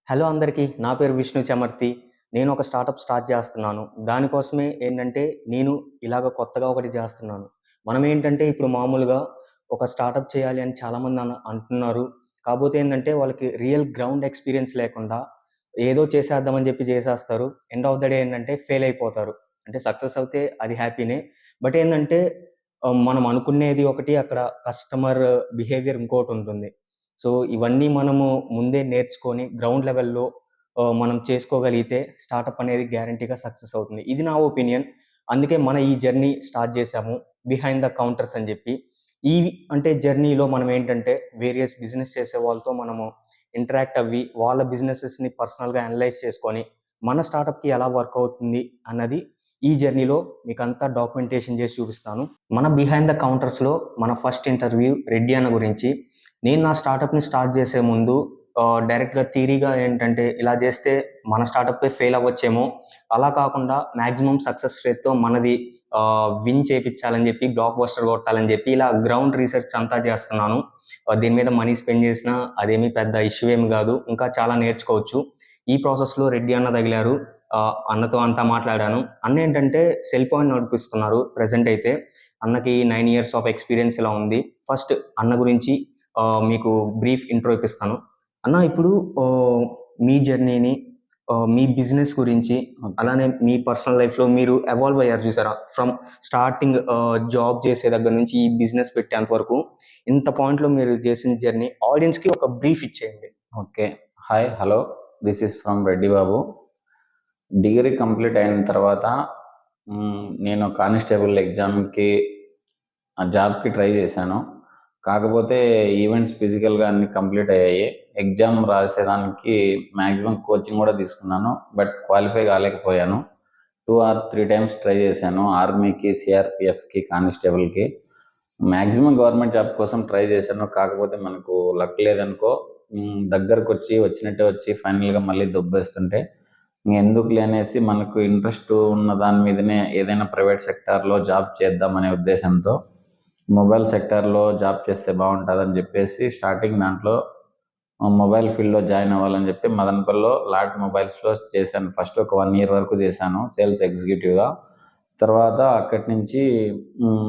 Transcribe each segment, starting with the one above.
Hello అందరికీ. నా పేరు విష్ణు చమర్తి. నేను ఒక స్టార్టప్ స్టార్ట్ చేస్తున్నాను. దానికోసమే ఏంటంటే, నేను ఇలాగ కొత్తగా ఒకటి చేస్తున్నాను. మనం ఏంటంటే, ఇప్పుడు మామూలుగా ఒక స్టార్టప్ చేయాలి అని చాలామంది అంటున్నారు. కాపోతే ఏందంటే, వాళ్ళకి రియల్ గ్రౌండ్ ఎక్స్‌పీరియన్స్ లేకుండా ఏదో చేసేద్దామని చెప్పి చేసేస్తారు. ఎండ్ ఆఫ్ ద డే ఏంటంటే ఫెయిల్ అయిపోతారు. అంటే సక్సెస్ అవుతే అది హ్యాపీనే. బట్ ఏందంటే, మనం అనుకునేది ఒకటి, అక్కడ కస్టమర్ బిహేవియర్ ఇంకోటుంటుంది. సో, ఇవన్నీ మనము ముందే నేర్చుకొని గ్రౌండ్ లెవెల్‌లో మనం చేసుకోగలిగితే స్టార్టప్ అనేది గ్యారంటీగా సక్సెస్ అవుతుంది. ఇది నా ఒపీనియన్. అందుకే మన ఈ జర్నీ స్టార్ట్ చేశాము. బిహైండ్ ద కౌంటర్స్ అని చెప్పి. ఈ అంటే జర్నీలో మనం ఏంటంటే వేరియస్ బిజినెస్ చేసే వాళ్ళతో మనము ఇంటరాక్ట్ అవ్వి, వాళ్ళ బిజినెసెస్‌ని పర్సనల్‌గా అనలైజ్ చేసుకొని, మన స్టార్టప్‌కి ఎలా వర్క్ అవుతుంది అన్నది ఈ జర్నీలో మీకంతా డాక్యుమెంటేషన్ చేసి చూపిస్తాను. మన బిహైండ్ ద కౌంటర్స్‌లో మన ఫస్ట్ ఇంటర్వ్యూ రెడ్డి అన్న గురించి. నేను నా స్టార్టప్‌ని స్టార్ట్ చేసే ముందు డైరెక్ట్‌గా థియరీగా ఏంటంటే, ఇలా చేస్తే మన స్టార్టప్పే ఫెయిల్ అవ్వచ్చేమో, అలా కాకుండా మాక్సిమం సక్సెస్ రేట్‌తో మనది విన్ చేపిచ్చాలని చెప్పి, బ్లాక్ బస్టర్ కొట్టాలని చెప్పి, ఇలా గ్రౌండ్ రీసెర్చ్ అంతా చేస్తున్నాను. దీని మీద మనీ స్పెండ్ చేసినా అదేమీ పెద్ద ఇష్యూ ఏమి కాదు. ఇంకా చాలా నేర్చుకోవచ్చు. ఈ ప్రాసెస్‌లో రెడ్డి అన్న తగిలారు. అన్నతో అంతా మాట్లాడాను. అన్న ఏంటంటే సెల్ పాయింట్ నడిపిస్తున్నారు ప్రెజెంట్ అయితే. అన్నకి 9 ఇయర్స్ ఆఫ్ ఎక్స్‌పీరియన్స్ ఇలా ఉంది. ఫస్ట్ అన్న గురించి మీకు బ్రీఫ్ ఇంట్రో ఇప్పిస్తాను. అన్న ఇప్పుడు మీ జర్నీని, మీ బిజినెస్ గురించి, అలానే మీ పర్సనల్ లైఫ్‌లో మీరు ఎవాల్వ్ అయ్యారు చూసారా? ఫ్రమ్ స్టార్టింగ్ జాబ్ చేసే దగ్గర నుంచి ఈ బిజినెస్ పెట్టేంత వరకు, ఇంత పాయింట్‌లో మీరు చేసిన జర్నీ ఆడియన్స్‌కి ఒక బ్రీఫ్ ఇచ్చేయండి. Okay. Hi, hello. This is from Reddy Babu. Degree complete అయిన తర్వాత నేను కానిస్టేబుల్ ఎగ్జామ్‌కి జాబ్‌కి ట్రై చేశాను. కాకపోతే ఈవెంట్స్ ఫిజికల్‌గా అన్నీ కంప్లీట్ అయ్యాయి. ఎగ్జామ్ రాసేదానికి మ్యాక్సిమం కోచింగ్ కూడా తీసుకున్నాను. బట్ క్వాలిఫై కాలేకపోయాను. 2 ఆర్ 3 టైమ్స్ ట్రై చేశాను. ఆర్మీకి, సీఆర్‌పీఎఫ్‌కి, కానిస్టేబుల్‌కి. మ్యాక్సిమం గవర్నమెంట్ జాబ్ కోసం ట్రై చేశాను. కాకపోతే మనకు లక్ లేదనుకో. దగ్గరకొచ్చి వచ్చినట్టే వచ్చి ఫైనల్‌గా మళ్ళీ దొబ్బేస్తుంటే ఎందుకులే అనేసి మనకు ఇంట్రెస్ట్ ఉన్న దాని మీదనే ఏదైనా ప్రైవేట్ సెక్టార్‌లో జాబ్ చేద్దామనే ఉద్దేశంతో మొబైల్ సెక్టార్‌లో జాబ్ చేస్తే బాగుంటుందని చెప్పేసి స్టార్టింగ్ దాంట్లో మొబైల్ ఫీల్డ్లో జాయిన్ అవ్వాలని చెప్పి మదనపల్లిలో లాట్ మొబైల్స్లో చేశాను. ఫస్ట్ ఒక 1 ఇయర్ వరకు చేశాను సేల్స్ ఎగ్జిక్యూటివ్గా. తర్వాత అక్కడి నుంచి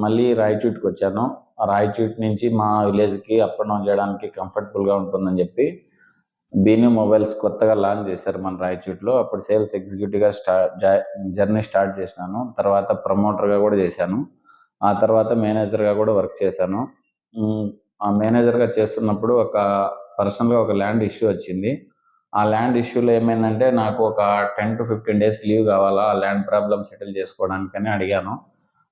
మళ్ళీ రాయచూట్కి వచ్చాను. రాయచూట్ నుంచి మా విలేజ్కి అప్ అండ్ డౌన్ చేయడానికి కంఫర్టబుల్గా ఉంటుందని చెప్పి బీనీ మొబైల్స్ కొత్తగా లాంచ్ చేశారు మన రాయచూట్లో. అప్పుడు సేల్స్ ఎగ్జిక్యూటివ్గా జర్నీ స్టార్ట్ చేసినాను. తర్వాత ప్రమోటర్గా కూడా చేశాను. ఆ తర్వాత మేనేజర్గా కూడా వర్క్ చేశాను. ఆ మేనేజర్గా చేస్తున్నప్పుడు పర్సనల్గా ఒక ల్యాండ్ ఇష్యూ వచ్చింది. ఆ ల్యాండ్ ఇష్యూలో ఏమైందంటే నాకు ఒక 10-15 డేస్ లీవ్ కావాలా ఆ ల్యాండ్ ప్రాబ్లమ్ సెటిల్ చేసుకోవడానికని అడిగాను.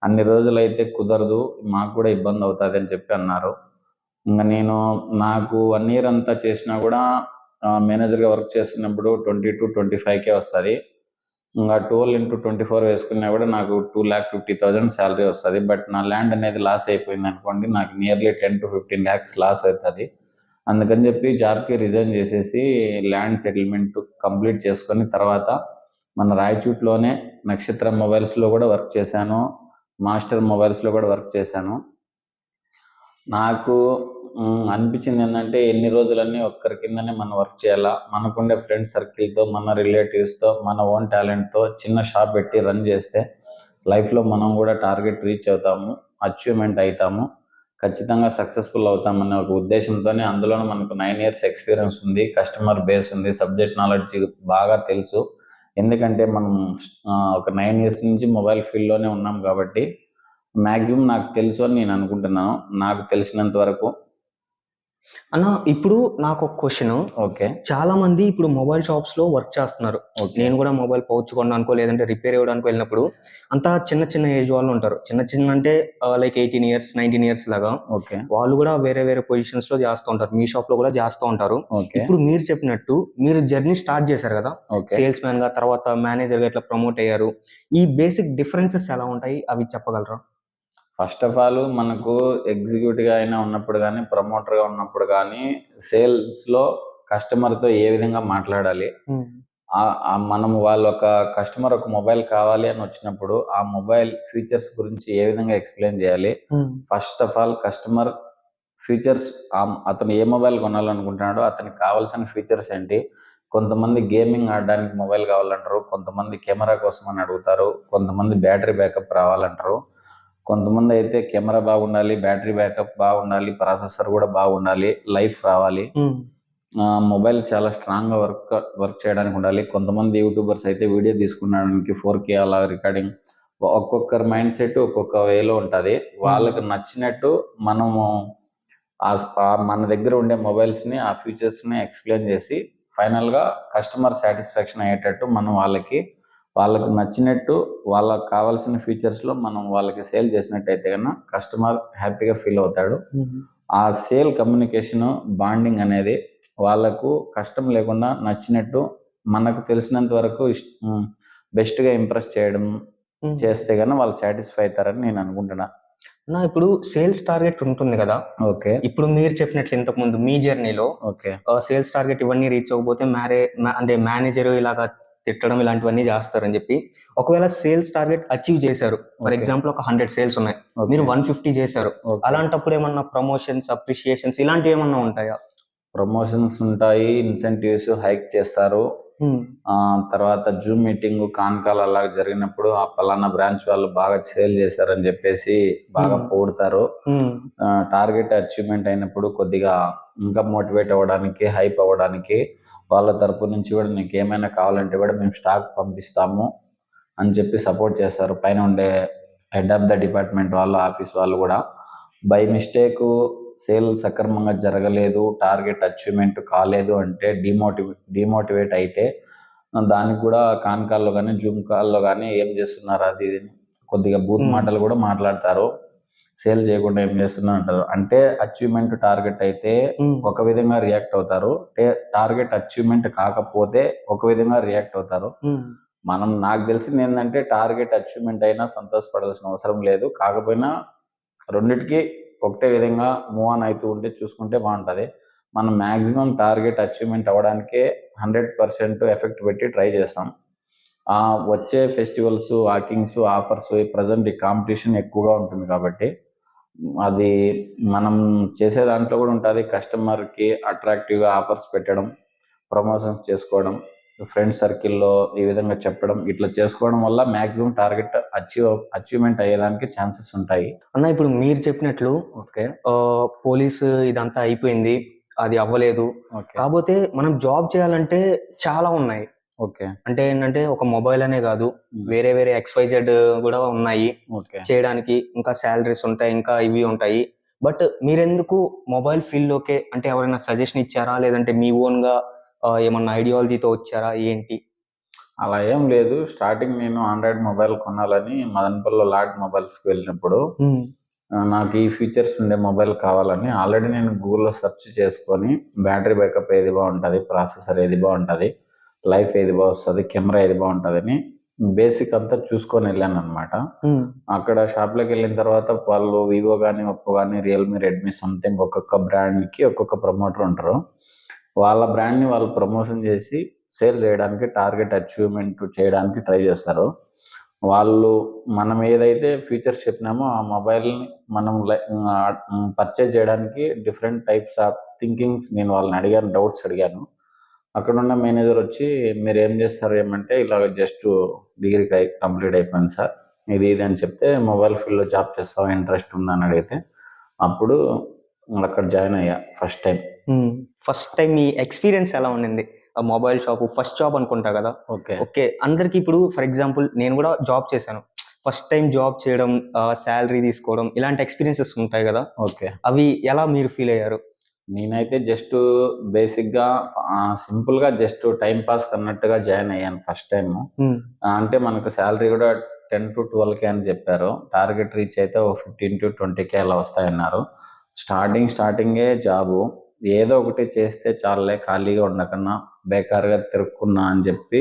అన్ని రోజులైతే కుదరదు, మాకు కూడా ఇబ్బంది అవుతుంది అని చెప్పి అన్నారు. ఇంకా నాకు 1 ఇయర్ అంతా చేసినా కూడా మేనేజర్గా వర్క్ చేస్తున్నప్పుడు 20-25K వస్తుంది. ఇంకా 12x24 వేసుకున్నా కూడా నాకు 2,50,000 శాలరీ వస్తుంది. బట్ నా ల్యాండ్ అనేది లాస్ అయిపోయింది అనుకోండి, నాకు నియర్లీ 10-15 lakhs లాస్ అవుతుంది. అందుకని చెప్పి జాబ్కి రిజైన్ చేసేసి ల్యాండ్ సెటిల్మెంట్ కంప్లీట్ చేసుకొని తర్వాత మన రాయచూట్లోనే నక్షత్రం మొబైల్స్లో కూడా వర్క్ చేశాను. మాస్టర్ మొబైల్స్లో కూడా వర్క్ చేశాను. నాకు అనిపించింది ఏంటంటే ఎన్ని రోజులన్నీ ఒక్కరి కిందనే మనం వర్క్ చేయాలా, మనకుండే ఫ్రెండ్ సర్కిల్తో, మన రిలేటివ్స్తో, మన ఓన్ టాలెంట్తో చిన్న షాప్ పెట్టి రన్ చేస్తే లైఫ్లో మనం కూడా టార్గెట్ రీచ్ అవుతాము, అచీవ్మెంట్ అవుతాము, ఖచ్చితంగా సక్సెస్ఫుల్ అవుతామనే ఒక ఉద్దేశంతోనే. అందులోనూ మనకు 9 ఇయర్స్ ఎక్స్పీరియన్స్ ఉంది, కస్టమర్ బేస్ ఉంది, సబ్జెక్ట్ నాలెడ్జ్ బాగా తెలుసు. ఎందుకంటే మనం ఒక 9 ఇయర్స్ నుంచి మొబైల్ ఫీల్డ్లోనే ఉన్నాం కాబట్టి మ్యాక్సిమం నాకు తెలుసు అని నేను అనుకుంటున్నాను, నాకు తెలిసినంత వరకు. అన్న ఇప్పుడు నాకు ఒక క్వశ్చన్. ఓకే. చాలా మంది ఇప్పుడు మొబైల్ షాప్స్‌లో వర్క్ చేస్తున్నారు. నేను కూడా మొబైల్ పౌచ్ కొనడానికో, లేదంటే రిపేర్ ఇవ్వడానికో వెళ్ళినప్పుడు అంతా చిన్న ఏజ్ వాళ్ళు ఉంటారు. చిన్న అంటే లైక్ 18 ఇయర్స్, 19 ఇయర్స్ లాగా. ఓకే. వాళ్ళు కూడా వేరే పొజిషన్స్‌లో చేస్తూ ఉంటారు. మీ షాప్‌లో కూడా చేస్తూ ఉంటారు. ఇప్పుడు మీరు చెప్పినట్టు మీరు జర్నీ స్టార్ట్ చేశారు కదా! సేల్స్ మ్యాన్‌గా, తర్వాత మేనేజర్‌గా ఇట్లా ప్రమోట్ అయ్యారు. ఈ బేసిక్ డిఫరెన్సెస్ ఎలా ఉంటాయి? అవి చెప్పగలరా? ఫస్ట్ ఆఫ్ ఆల్ మనకు ఎగ్జిక్యూటివ్గా అయినా ఉన్నప్పుడు కానీ, ప్రమోటర్గా ఉన్నప్పుడు కానీ, సేల్స్లో కస్టమర్తో ఏ విధంగా మాట్లాడాలి, మనము ఒక కస్టమర్ ఒక మొబైల్ కావాలి అని వచ్చినప్పుడు ఆ మొబైల్ ఫీచర్స్ గురించి ఏ విధంగా ఎక్స్ప్లెయిన్ చేయాలి. First of all customer features, అతను ఏ మొబైల్ కొనాలనుకుంటున్నాడో అతనికి కావాల్సిన ఫీచర్స్ ఏంటి, కొంతమంది గేమింగ్ ఆడడానికి మొబైల్ కావాలంటారు, కొంతమంది కెమెరా కోసం అని అడుగుతారు, కొంతమంది బ్యాటరీ బ్యాకప్ రావాలంటారు, కొంతమంది అయితే కెమెరా బాగుండాలి, బ్యాటరీ బ్యాకప్ బాగుండాలి, ప్రాసెసర్ కూడా బాగుండాలి, లైఫ్ రావాలి, మొబైల్ చాలా స్ట్రాంగ్గా వర్క్ చేయడానికి ఉండాలి. కొంతమంది యూట్యూబర్స్ అయితే వీడియో తీసుకున్నాడానికి 4K అలా రికార్డింగ్, ఒక్కొక్కరి మైండ్ సెట్ ఒక్కొక్క వేలో ఉంటుంది. వాళ్ళకి నచ్చినట్టు మనము మన దగ్గర ఉండే మొబైల్స్ని ఆ ఫీచర్స్ని ఎక్స్ప్లెయిన్ చేసి ఫైనల్గా కస్టమర్ సాటిస్ఫాక్షన్ అయ్యేటట్టు మనం వాళ్ళకు నచ్చినట్టు వాళ్ళకి కావాల్సిన ఫీచర్స్లో మనం వాళ్ళకి సేల్ చేసినట్టయితే కన్నా కస్టమర్ హ్యాపీగా ఫీల్ అవుతాడు. ఆ సేల్ కమ్యూనికేషన్ బాండింగ్ అనేది వాళ్ళకు కష్టం లేకుండా నచ్చినట్టు మనకు తెలిసినంత వరకు బెస్ట్గా ఇంప్రెస్ చేయడం చేస్తే కన్నా వాళ్ళు సాటిస్ఫై అవుతారని నేను అనుకుంటున్నా. ఇప్పుడు సేల్స్ టార్గెట్ ఉంటుంది కదా. ఓకే. ఇప్పుడు మీరు చెప్పినట్లు ఇంతకు ముందు మీ జర్నీలో ఓకే. సేల్స్ టార్గెట్ ఇవన్నీ రీచ్ అవ్వకపోతే అంటే మేనేజర్ ఇలాగా తిట్టడం ఇలాంటివన్నీ చేస్తారని చెప్పి, ఒకవేళ సేల్స్ టార్గెట్ అచీవ్ చేశారు, ఫర్ ఎగ్జాంపుల్ ఒక 100 సేల్స్ ఉన్నాయి, మీరు 150 చేశారు, అలాంటప్పుడు ఏమన్నా ప్రమోషన్స్, అప్రిషియేషన్స్ ఇలాంటివి ఏమన్నా ఉంటాయా? ప్రమోషన్స్ ఉంటాయి, ఇన్సెంటివ్స్ హైక్ చేస్తారు. తర్వాత జూమ్ మీటింగ్, కాన్ కాల్ అలా జరిగినప్పుడు ఆ పలానా బ్రాంచ్ వాళ్ళు బాగా సేల్ చేశారని చెప్పేసి బాగా పొగుడుతారు. టార్గెట్ అచీవ్మెంట్ అయినప్పుడు కొద్దిగా ఇంకా మోటివేట్ అవ్వడానికి, హైప్ అవ్వడానికి వాళ్ళ తరపు నుంచి కూడా నీకు ఏమైనా కావాలంటే కూడా మేము స్టాక్ పంపిస్తాము అని చెప్పి సపోర్ట్ చేస్తారు. పైన ఉండే హెడ్ ఆఫ్ ద డిపార్ట్మెంట్ వాళ్ళు, ఆఫీస్ వాళ్ళు కూడా. బై మిస్టేక్ సేల్ సక్రమంగా జరగలేదు, టార్గెట్ అచీవ్మెంట్ కాలేదు అంటే డిమోటివేట్ అయితే దానికి కూడా కాన్ కాల్లో కానీ జూమ్ కాల్లో కానీ ఏం చేస్తున్నారు అది కొద్దిగా బూత్ మాటలు కూడా మాట్లాడతారు. సేల్ చేయకుండా ఏం చేస్తున్నారు అంటారు. అంటే అచీవ్మెంట్ టార్గెట్ అయితే ఒక విధంగా రియాక్ట్ అవుతారు, టార్గెట్ అచీవ్మెంట్ కాకపోతే ఒక విధంగా రియాక్ట్ అవుతారు. నాకు తెలిసింది ఏంటంటే టార్గెట్ అచీవ్మెంట్ అయినా సంతోషపడాల్సిన అవసరం లేదు, కాకపోయినా రెండిటికి ఒకటే విధంగా మూవ్ ఆన్ అవుతూ ఉంటే చూసుకుంటే బాగుంటుంది. మనం మ్యాక్సిమం టార్గెట్ అచీవ్మెంట్ అవ్వడానికే 100% ఎఫెక్ట్ పెట్టి ట్రై చేస్తాం. వచ్చే ఫెస్టివల్స్, వాకింగ్స్, ఆఫర్స్, ప్రజెంట్ ఈ కాంపిటీషన్ ఎక్కువగా ఉంటుంది కాబట్టి అది మనం చేసే దాంట్లో కూడా ఉంటుంది. కస్టమర్కి అట్రాక్టివ్గా ఆఫర్స్ పెట్టడం, ప్రమోషన్స్ చేసుకోవడం, ఫ్రెండ్ సర్కిల్లో ఈ విధంగా చెప్పడం, ఇట్లా చేసుకోవడం వల్ల మ్యాక్సిమం టార్గెట్ అచీవ్మెంట్ అయ్యేదానికి ఛాన్సెస్ ఉంటాయి. అన్న ఇప్పుడు మీరు చెప్పినట్లు ఓకే, పోలీసు ఇదంతా అయిపోయింది, అది అవ్వలేదు, కాకపోతే మనం జాబ్ చేయాలంటే చాలా ఉన్నాయి. ఓకే. అంటే ఏంటంటే ఒక మొబైల్ అనే కాదు, వేరే వేరే XYZ కూడా ఉన్నాయి చేయడానికి, ఇంకా శాలరీస్ ఉంటాయి, ఇంకా ఇవి ఉంటాయి. బట్ మీరెందుకు మొబైల్ ఫీల్డ్లోకే, అంటే ఎవరైనా సజెషన్ ఇచ్చారా, లేదంటే మీ ఓన్గా ఏమన్నా ఐడియాలజీతో వచ్చారా ఏంటి? అలా ఏం లేదు. స్టార్టింగ్ నేను ఆండ్రాయిడ్ మొబైల్ కొనాలని మదనపల్లిలో లాట్ మొబైల్స్కి వెళ్ళినప్పుడు నాకు ఈ ఫీచర్స్ ఉండే మొబైల్ కావాలని ఆల్రెడీ నేను గూగుల్లో సెర్చ్ చేసుకొని బ్యాటరీ బ్యాకప్ ఏది బాగుంటుంది, ప్రాసెసర్ ఏది బాగుంటుంది, లైఫ్ ఏది బాగుంటుంది, కెమెరా ఏది బాగుంటుందని బేసిక్ అంతా చూసుకొని వెళ్ళాను అనమాట. అక్కడ షాప్లోకి వెళ్ళిన తర్వాత వాళ్ళు వివో కానీ, ఒప్పో కానీ, రియల్మీ, రెడ్మీ సంథింగ్ ఒక్కొక్క బ్రాండ్కి ఒక్కొక్క ప్రమోటర్ ఉంటారు. వాళ్ళ బ్రాండ్ని వాళ్ళు ప్రమోషన్ చేసి సేల్ చేయడానికి, టార్గెట్ అచీవ్మెంట్ చేయడానికి ట్రై చేస్తారు. వాళ్ళు మనం ఏదైతే ఫీచర్స్ చెప్పినామో ఆ మొబైల్ని మనం పర్చేజ్ చేయడానికి డిఫరెంట్ టైప్స్ ఆఫ్ థింకింగ్స్ నేను వాళ్ళని అడిగాను, డౌట్స్ అడిగాను. అక్కడున్న మేనేజర్ వచ్చి మీరు ఏం చేస్తారు ఏమంటే ఇలా జస్ట్ డిగ్రీ కంప్లీట్ అయిపోయింది సార్, ఇది అని చెప్తే మొబైల్ ఫీల్డ్లో జాబ్ చేస్తావా, ఇంట్రెస్ట్ ఉందని అడిగితే అప్పుడు అక్కడ జాయిన్ అయ్యా ఫస్ట్ టైం. మీ ఎక్స్పీరియన్స్ ఎలా ఉండింది? మొబైల్ షాప్ ఫస్ట్ జాబ్ అనుకుంటా కదా. ఓకే, అందరికి ఇప్పుడు ఫర్ ఎగ్జాంపుల్ నేను కూడా జాబ్ చేశాను, ఫస్ట్ టైం జాబ్ చేయడం, శాలరీ తీసుకోవడం, ఇలాంటి ఎక్స్పీరియన్సెస్ ఉంటాయి కదా. ఓకే, అవి ఎలా మీరు ఫీల్ అయ్యారు? నేనైతే జస్ట్ బేసిక్గా సింపుల్గా జస్ట్ టైం పాస్ అన్నట్టుగా జాయిన్ అయ్యాను ఫస్ట్ టైం. అంటే మనకు శాలరీ కూడా 10 to 12K అని చెప్పారు, టార్గెట్ రీచ్ అయితే 15 to 20K అలా వస్తాయన్నారు. స్టార్టింగే జాబు ఏదో ఒకటి చేస్తే చాలే, ఖాళీగా ఉండకన్నా బేకార్గా తిరుక్కున్నా అని చెప్పి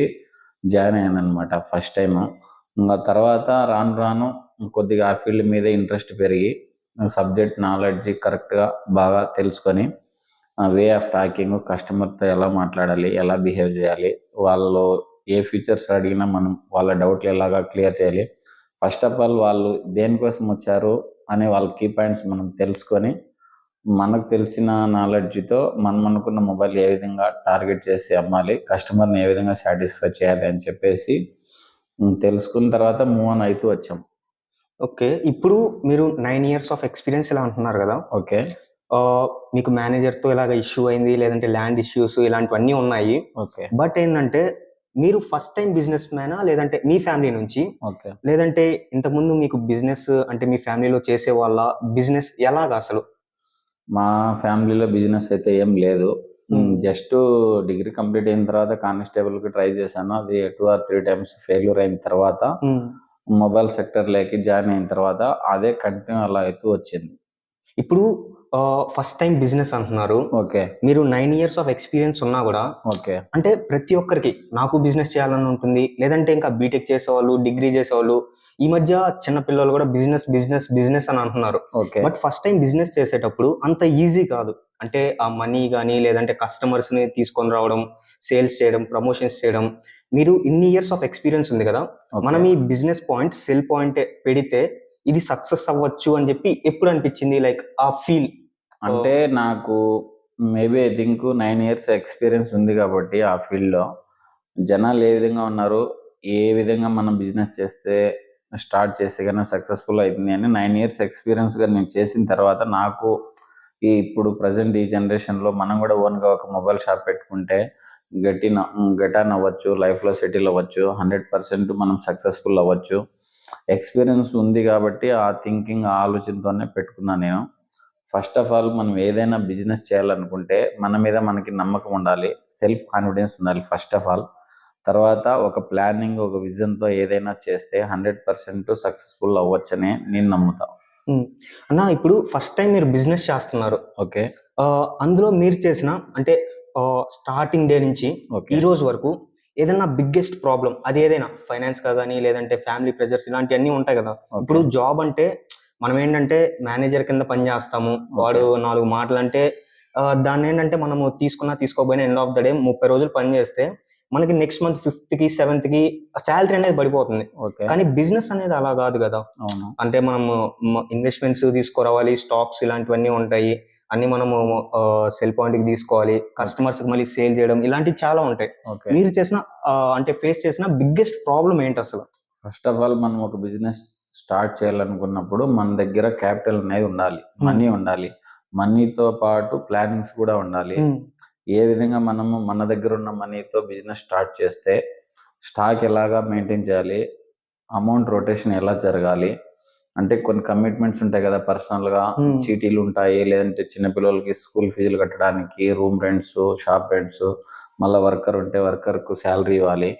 జాయిన్ అయ్యాను అనమాట ఫస్ట్ టైము. ఇంకా తర్వాత రాను కొద్దిగా ఆ ఫీల్డ్ మీద ఇంట్రెస్ట్ పెరిగి సబ్జెక్ట్ నాలెడ్జ్ కరెక్ట్గా బాగా తెలుసుకొని వే ఆఫ్ టాకింగ్, కస్టమర్తో ఎలా మాట్లాడాలి, ఎలా బిహేవ్ చేయాలి, వాళ్ళు ఏ ఫీచర్స్ అడిగినా మనం వాళ్ళ డౌట్లు ఎలాగా క్లియర్ చేయాలి, ఫస్ట్ ఆఫ్ ఆల్ వాళ్ళు దేనికోసం వచ్చారు అనే వాళ్ళ కీ పాయింట్స్ మనం తెలుసుకొని మనకు తెలిసిన నాలెడ్జ్‌తో మనం అనుకున్న మొబైల్ ఏ విధంగా టార్గెట్ చేసి అమ్మాలి, కస్టమర్‌ని ఏ విధంగా సాటిస్ఫై చేయాలి అని చెప్పేసి తెలుసుకున్న తర్వాత మూవ్ ఆన్ అయితూ వచ్చాం. ఓకే. ఇప్పుడు మీరు 9 ఇయర్స్ ఆఫ్ ఎక్స్‌పీరియన్స్ ఇలా అంటున్నారు గదా! ఓకే. మీకు మేనేజర్‌తో ఇలాగ ఇష్యూ అయింది. లేదంటే ల్యాండ్ ఇష్యూస్ ఇలాంటివన్నీ ఉన్నాయి. ఓకే. బట్ ఏందంటే మీరు ఫస్ట్ టైమ్ బిజినెస్ మ్యానా? లేదంటే మీ ఫ్యామిలీ నుంచి? ఓకే. లేదంటే ఇంతకుముందు మీకు బిజినెస్ అంటే మీ ఫ్యామిలీలో చేసేవాళ్ళా? బిజినెస్ ఎలాగా అసలు? మా ఫ్యామిలీలో బిజినెస్ అయితే ఏం లేదు. హ్మ్. జస్ట్ డిగ్రీ కంప్లీట్ అయిన తర్వాత కానిస్టేబుల్‌కి ట్రై చేశాను. అది 2 ఆర్ 3 టైమ్స్ ఫెయిల్యూర్ అయిన తర్వాత హ్మ్. మొబైల్ సెక్టార్‌లోకి జాయిన్ అయిన తర్వాత అదే కంటిన్యూ అలా అవుతూ వచ్చింది. ఇప్పుడు ఫస్ట్ టైమ్ బిజినెస్ అంటున్నారు. ఓకే. మీరు 9 ఇయర్స్ ఆఫ్ ఎక్స్‌పీరియన్స్ ఉన్నా గూడా ఓకే. అంటే ప్రతి ఒక్కరికి నాకు బిజినెస్ చేయాలని ఉంటుంది. లేదంటే ఇంకా బీటెక్ చేసేవాళ్ళు, డిగ్రీ చేసేవాళ్ళు ఈ మధ్య చిన్న పిల్లలు గూడా బిజినెస్ అని అంటున్నారు. Okay. But first time business చేసేటప్పుడు అంత ఈజీ కాదు. అంటే ఆ మనీ గాని, లేదంటే కస్టమర్స్‌ని తీసుకొని రావడం, సేల్స్ చేయడం, ప్రమోషన్స్ చేయడం. మీరు ఇన్ని ఇయర్స్ ఆఫ్ ఎక్స్‌పీరియన్స్ ఉంది గదా! ఓకే. మనం ఈ బిజినెస్ పాయింట్, సెల్ పాయింట్ పెడితే ఇది సక్సెస్ అవ్వచ్చు అని జెప్పి ఎప్పుడు అనిపిచ్చింది? లైక్ ఆ ఫీల్. అంటే నాకు maybe I think 9 years experience ఉంది కాబట్టి ఆ ఫీల్డ్‌లో. జనాలు ఏ విధంగా ఉన్నారు, ఏ విధంగా మనం బిజినెస్ చేస్తే స్టార్ట్ చేస్తే గనక సక్సెస్‌ఫుల్ అయితుంది అని 9 ఇయర్స్ ఎక్స్‌పీరియన్స్‌గా నేను చేసిన తర్వాత నాకు ఇప్పుడు ప్రెజెంట్ ఈ జనరేషన్‌లో మనం కూడా ఓన్‌గా ఒక మొబైల్ షాప్ పెట్టుకుంటే గెట్ ఆన్ అవ్వచ్చు, లైఫ్‌లో సెటిల్ అవ్వచ్చు, 100% మనం సక్సెస్‌ఫుల్ అవ్వచ్చు. ఎక్స్‌పీరియన్స్ ఉంది కాబట్టి ఆ థింకింగ్, ఆ ఆలోచనతోనే పెట్టుకున్నాను నేను. ఫస్ట్ ఆఫ్ ఆల్ మనం ఏదైనా బిజినెస్ చేయాలనుకుంటే మన మీద మనకి నమ్మకం ఉండాలి. సెల్ఫ్ కాన్ఫిడెన్స్ ఉండాలి ఫస్ట్ ఆఫ్ ఆల్. తర్వాత ఒక ప్లానింగ్, ఒక విజన్‌తో ఏదైనా చేస్తే 100% సక్సెస్‌ఫుల్ అవ్వచ్చని నేను నమ్ముతా. హ్మ్. అన్న ఇప్పుడు ఫస్ట్ టైమ్ మీరు బిజినెస్ చేస్తున్నారు. ఓకే. అందులో మీరు చేసిన అంటే స్టార్టింగ్ డే నుంచి ఓకే. ఈ రోజు వరకు ఏదన్నా బిగ్గెస్ట్ ప్రాబ్లమ్ అదేదైనా ఫైనాన్స్‌గా గాని, లేదంటే ఫ్యామిలీ ప్రెషర్స్ ఇలాంటియన్నీ ఉంటాయి గదా! ఓకే. ఇప్పుడు జాబ్ అంటే మనమేంటంటే మేనేజర్ కింద పని జేస్తాము. వాడు ఓకే. 4 మాటలంటే దాన్నేంటంటే మనము తీసుకున్నా తీసుకోకపోయినా ఎండ్ ఆఫ్ ద డే 30 రోజులు పని జేస్తే మనకి నెక్స్ట్ మంత్ 5థ్‌కి, 7థ్‌కి సాలరీ అనేది పడిపోతుంది. ఓకే. కానీ బిజినెస్ అనేది అలా గాదు గదా! అవును. అంటే మనము ఇన్వెస్ట్‌మెంట్స్ తీసుకురావాలి. స్టాక్స్ ఇలాంటివన్నీ ఉంటాయి. అన్నీ మనము సెల్ పాయింట్‌కి తీసుకోవాలి. కస్టమర్స్‌కి మళ్ళీ సేల్ చేయడం ఇలాంటివి చాలా ఉంటాయి. ఓకే. మీరు చేసిన అంటే ఫేస్ చేసిన బిగ్గెస్ట్ ప్రాబ్లమ్ ఏంటసలు? ఫస్ట్ ఆఫ్ ఆల్ మనం ఒక బిజినెస్ స్టార్ట్ చేయాలనుకున్నప్పుడు మన దగ్గర క్యాపిటల్ అనేది ఉండాలి. హ్మ్. మనీ ఉండాలి. మనీతో పాటు ప్లానింగ్స్ కూడా ఉండాలి. హ్మ్. ఏ విధంగా మనము మన దగ్గర ఉన్న మనీతో బిజినెస్ స్టార్ట్ చేస్తే స్టాక్ ఎలాగా మెయింటైన్ చేయాలి? అమౌంట్ రొటేషన్ ఎలా జరగాలి? అంటే కొన్ని కమిట్మెంట్స్ ఉంటాయి కదా! పర్సనల్‌గా హ్మ్. చీటీలుంటాయి. లేదంటే చిన్న పిల్లలకి స్కూల్ ఫీజులు కట్టడానికి రూమ్ రెంట్స్, షాప్ రెంట్స్, మళ్ళా వర్కర్ ఉంటే వర్కర్‌కు సాలరీ ఇవ్వాలి.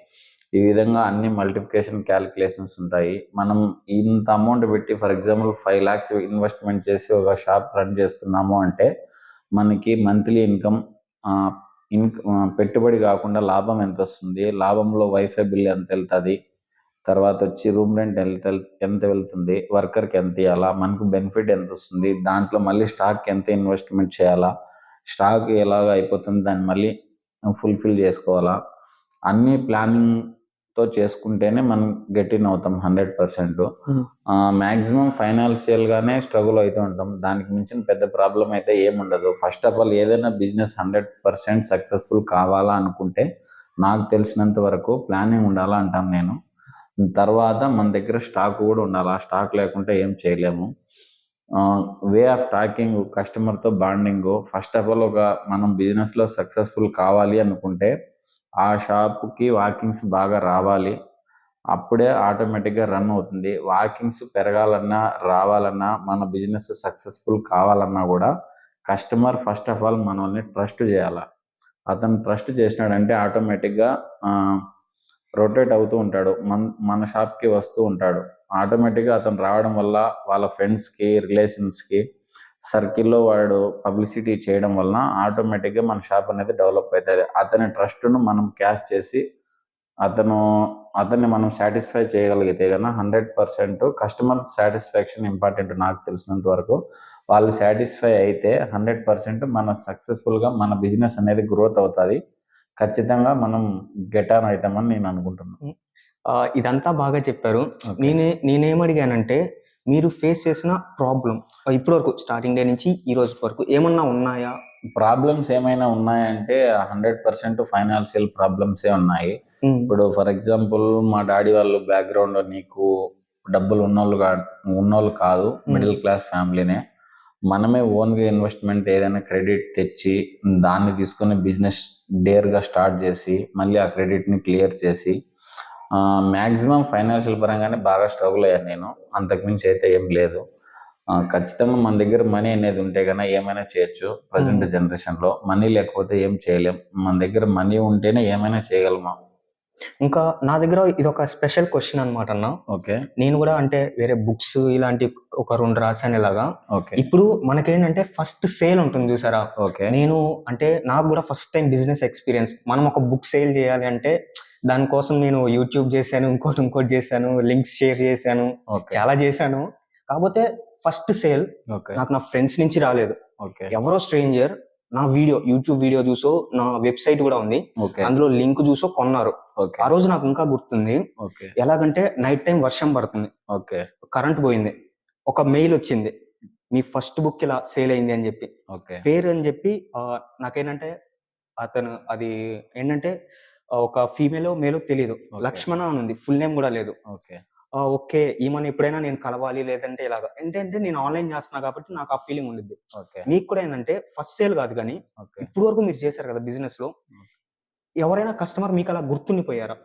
ఈ విధంగా అన్ని మల్టిప్లికేషన్ క్యాలిక్యులేషన్స్ ఉంటాయి. మనం ఇంత అమౌంట్ పెట్టి ఫర్ ఎగ్జాంపుల్ 5,00,000 ఇన్వెస్ట్‌మెంట్ చేసి ఒక షాప్ రన్ చేస్తున్నాము అంటే మనకి మంత్లీ ఇన్‌కమ్ ఆహ్, పెట్టుబడి కాకుండా లాభం ఎంతొస్తుంది? లాభంలో వైఫై బిల్ ఎంతెళ్తది? తర్వాతొచ్చి రూమ్ రెంట్ ఎంత వెళ్తుంది? వర్కర్‌కి ఎంతియ్యాలా? మనకు బెనిఫిట్ ఎంతొస్తుంది? దాంట్లో మళ్ళీ స్టాక్‌కి ఎంత ఇన్వెస్ట్‌మెంట్ చేయాలా? స్టాక్ ఎలాగ అయిపోతుంది? దాన్ని మళ్ళీ ఫుల్‌ఫిల్ చేసుకోవాలా? అన్నీ ప్లానింగ్‌తో చేసుకుంటేనే మనం గెట్ ఇన్ అవుతాం 100%. హ్మ్. మాక్సిమం ఫైనాన్షియల్‌గానే స్ట్రగుల్ అయితూ ఉంటాం. దానికి మించిన పెద్ద ప్రాబ్లమ్ అయితే ఏముండదు. ఫస్ట్ ఆఫ్ ఆల్ ఏదైనా బిజినెస్ 100% సక్సెస్‌ఫుల్ కావాలా అనుకుంటే నాకు తెలిసినంత వరకు ప్లానింగ్ ఉండాలా అంటాను నేను. తర్వాత మన దగ్గర స్టాక్ కూడా ఉండాలి. ఆ స్టాక్ లేకుంటే ఏం చేయలేము. వే ఆఫ్ టాకింగ్ కస్టమర్‌తో బాండింగు ఫస్ట్ ఆఫ్ ఆల్ మనం బిజినెస్‌లో సక్సెస్‌ఫుల్ కావాలి అనుకుంటే ఆ షాప్‌కి వాకింగ్స్ బాగా రావాలి. అప్పుడే ఆటోమేటిక్‌గా రన్ అవుతుంది. వాకింగ్స్ పెరగాలన్నా, రావాలన్నా, మన బిజినెస్ సక్సెస్‌ఫుల్ కావాలన్నా కూడా కస్టమర్ ఫస్ట్ ఆఫ్ ఆల్ మనల్ని ట్రస్ట్ చేయాల. అతను ట్రస్ట్ చేసినాడంటే ఆటోమేటిక్‌గా ఆహ్, రొటేట్ అవుతూ ఉంటాడు. మన షాప్‌కి వస్తూ ఉంటాడు. ఆటోమేటిక్‌గా అతను రావడం వల్ల వాళ్ళ ఫ్రెండ్స్‌కి, రిలేషన్స్‌కి, సర్కిల్‌లో వాడు పబ్లిసిటీ చేయడం వలన ఆటోమేటిక్‌గా మన షాప్ అనేది డెవలప్ అయితది. అతని ట్రస్ట్‌ను మనం క్యాష్ చేసి అతను అతన్ని మనం సాటిస్ఫై చేయగలిగితే గన 100% కస్టమర్ సాటిస్ఫాక్షన్ ఇంపార్టెంట్ నాకు తెలిసినంత వరకు. వాళ్ళు సాటిస్ఫై అయితే 100% మన సక్సెస్‌ఫుల్‌గా మన బిజినెస్ అనేది గ్రోత్ అవుతది. ఖచ్చితంగా మనం గెట్ ఆన్ అయితామని నేను అనుకుంటున్నా. హ్మ్. ఇదంతా బాగా చెప్పారు. ఓకే. నేనేమడిగానంటే మీరు ఫేస్ చేసిన ప్రాబ్లమ్ ఇప్పటి వరకు స్టార్టింగ్ డే నుంచి ఈ రోజు వరకు ఏమన్నా ఉన్నాయా? ప్రాబ్లమ్స్ ఏమైనా ఉన్నాయంటే 100% ఫైనాన్షియల్ ప్రాబ్లమ్సే ఉన్నాయి. హ్మ్. ఇప్పుడు ఫర్ ఎగ్జాంపుల్ మా డాడీ వాళ్ళు బ్యాక్‌గ్రౌండ్ నీకు డబ్బులు ఉన్నోళ్ళు కాదు. హ్మ్. మిడిల్ క్లాస్ ఫ్యామిలీనే. మనమే ఓన్‌గా ఇన్వెస్ట్‌మెంట్ ఏదైనా క్రెడిట్ తెచ్చి దాన్ని తీసుకొని బిజినెస్ డేర్‌గా స్టార్ట్ చేసి మళ్ళీ ఆ క్రెడిట్‌ని క్లియర్ చేసి మాక్సిమం ఫైనాన్షియల్ పరంగానే బాగా స్ట్రగుల్ అయ్యాను నేను. అంతకు మించి అయితే ఏం లేదు. ఖచ్చితంగా మన దగ్గర మనీ అనేది ఉంటే గనక ఏమైనా చేయొచ్చు. ప్రెజెంట్ జనరేషన్‌లో. మనీ లేకపోతే ఏం చేయలేం. మన దగ్గర మనీ ఉంటేనే ఏమైనా చేయగలము. ఇంకా నా దగ్గర ఇదొక స్పెషల్ క్వెషన్ అనమాట అన్న. ఓకే. నేను గూడా అంటే వేరే బుక్స్ ఇలాంటి ఒక 2 రాసాను ఇలాగా. ఓకే. ఇప్పుడు మనకేంటంటే ఫస్ట్ సేల్ ఉంటుంది చూసారా? ఓకే. నేను అంటే నాకు గూడా ఫస్ట్ టైమ్ బిజినెస్ ఎక్స్‌పీరియన్స్. మనం ఒక బుక్ సేల్ చేయాలి అంటే దానికోసం నేను యూట్యూబ్ చేశాను. ఇంకోటి చేశాను. లింక్స్ షేర్ చేశాను. ఓకే. చాలా చేశాను. కాకపోతే ఫస్ట్ సేల్ ఓకే. నాకు నా ఫ్రెండ్స్ నుంచి రాలేదు. ఓకే. ఎవరో స్ట్రేంజర్ నా యూట్యూబ్ వీడియో చూసో, నా వెబ్‌సైట్ గూడా ఉంది. ఓకే. అందులో లింక్ చూసో కొన్నారు. ఓకే. ఆ రోజు నాకు ఇంకా గుర్తుంది. ఓకే. ఎలాగంటే నైట్ టైమ్ వర్షం పడుతుంది. ఓకే. కరెంట్ పోయింది. ఒక మెయిల్ వచ్చింది. మీ ఫస్ట్ బుక్ ఇలా సేల్ అయింది అని చెప్పి. ఓకే. పేరు అని చెప్పి నాకేంటంటే అతను అది ఏంటంటే ఒక ఫీమేలో, మేలో తెలీదు. ఓకే. లక్ష్మణ అని ఉంది. ఫుల్ నేమ్ గూడా లేదు. ఓకే. ఓకే. ఈమెను ఎప్పుడైనా నేను కలవాలి లేదంటే ఇలాగ. ఏంటంటే నేను ఆన్‌లైన్ చేస్తున్నా కాబట్టి నాకు ఆ ఫీలింగ్ ఉండిద్ది. ఓకే. మీకు కూడా ఏందంటే ఫస్ట్ సేల్ కాదు గానీ, ఓకే. ఇప్పటి వరకు మీరు చేశారు కదా బిజినెస్‌లో. ఎవరైనా కస్టమర్ మీకు అలా గుర్తుండిపోయారా?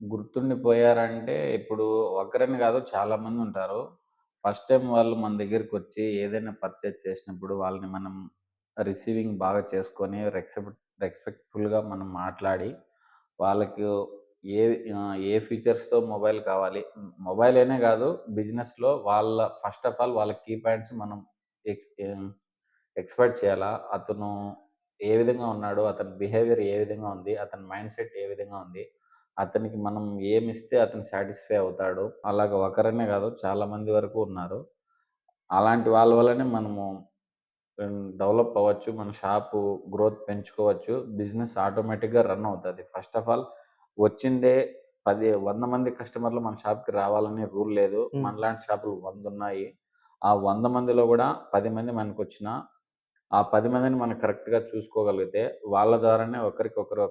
గుర్తుండిపోయారంటే ఇప్పుడు ఒక్కరని కాదు చాలా మంది ఉంటారు. ఫస్ట్ టైమ్ వాళ్ళు మన దగ్గరికొచ్చి ఏదైనా పర్చేజ్ చేసినప్పుడు వాళ్ళని మనం రిసీవింగ్ బాగా చేసుకొని రెస్పెక్ట్‌ఫుల్‌గా మనం మాట్లాడి వాళ్ళకు ఏ ఏ ఫీచర్స్‌తో మొబైల్ కావాలి. మొబైల్ అనే కాదు బిజినెస్‌లో ఫస్ట్ ఆఫ్ ఆల్ వాళ్ళ కీ పాయింట్స్ మనం ఎక్స్ ఆహ్, ఎక్స్‌పెక్ట్ చేయాలా? అతను ఏ విధంగా ఉన్నాడు? అతని బిహేవియర్ ఏ విధంగా ఉంది? అతని మైండ్‌సెట్ ఏ విధంగా ఉంది? అతనికి మనం ఏమిస్తే అతను సాటిస్ఫై అవుతాడు. అలాగ ఒకరనే కాదు చాలా మంది వరకు ఉన్నారు. అలాంటి వాళ్ళ వల్లనే మనము డెవలప్ అవ్వచ్చు. మన షాపు గ్రోత్ పెంచుకోవచ్చు. బిజినెస్ ఆటోమేటిక్‌గా రన్ అవుతది. ఫస్ట్ ఆఫ్ ఆల్ వచ్చిందే 100 మంది కస్టమర్‌లు మన షాప్‌కి రావాలని రూల్ లేదు. హ్మ్. మనలాంటి షాపులు 100 ఉన్నాయి. ఆ 100 మందిలో గూడా 10 మంది మనకొచ్చినా, ఆ 10 మందిని మనం కరెక్ట్‌గా చూసుకోగలిగితే వాళ్ళ ద్వారానే ఒకరికొకరు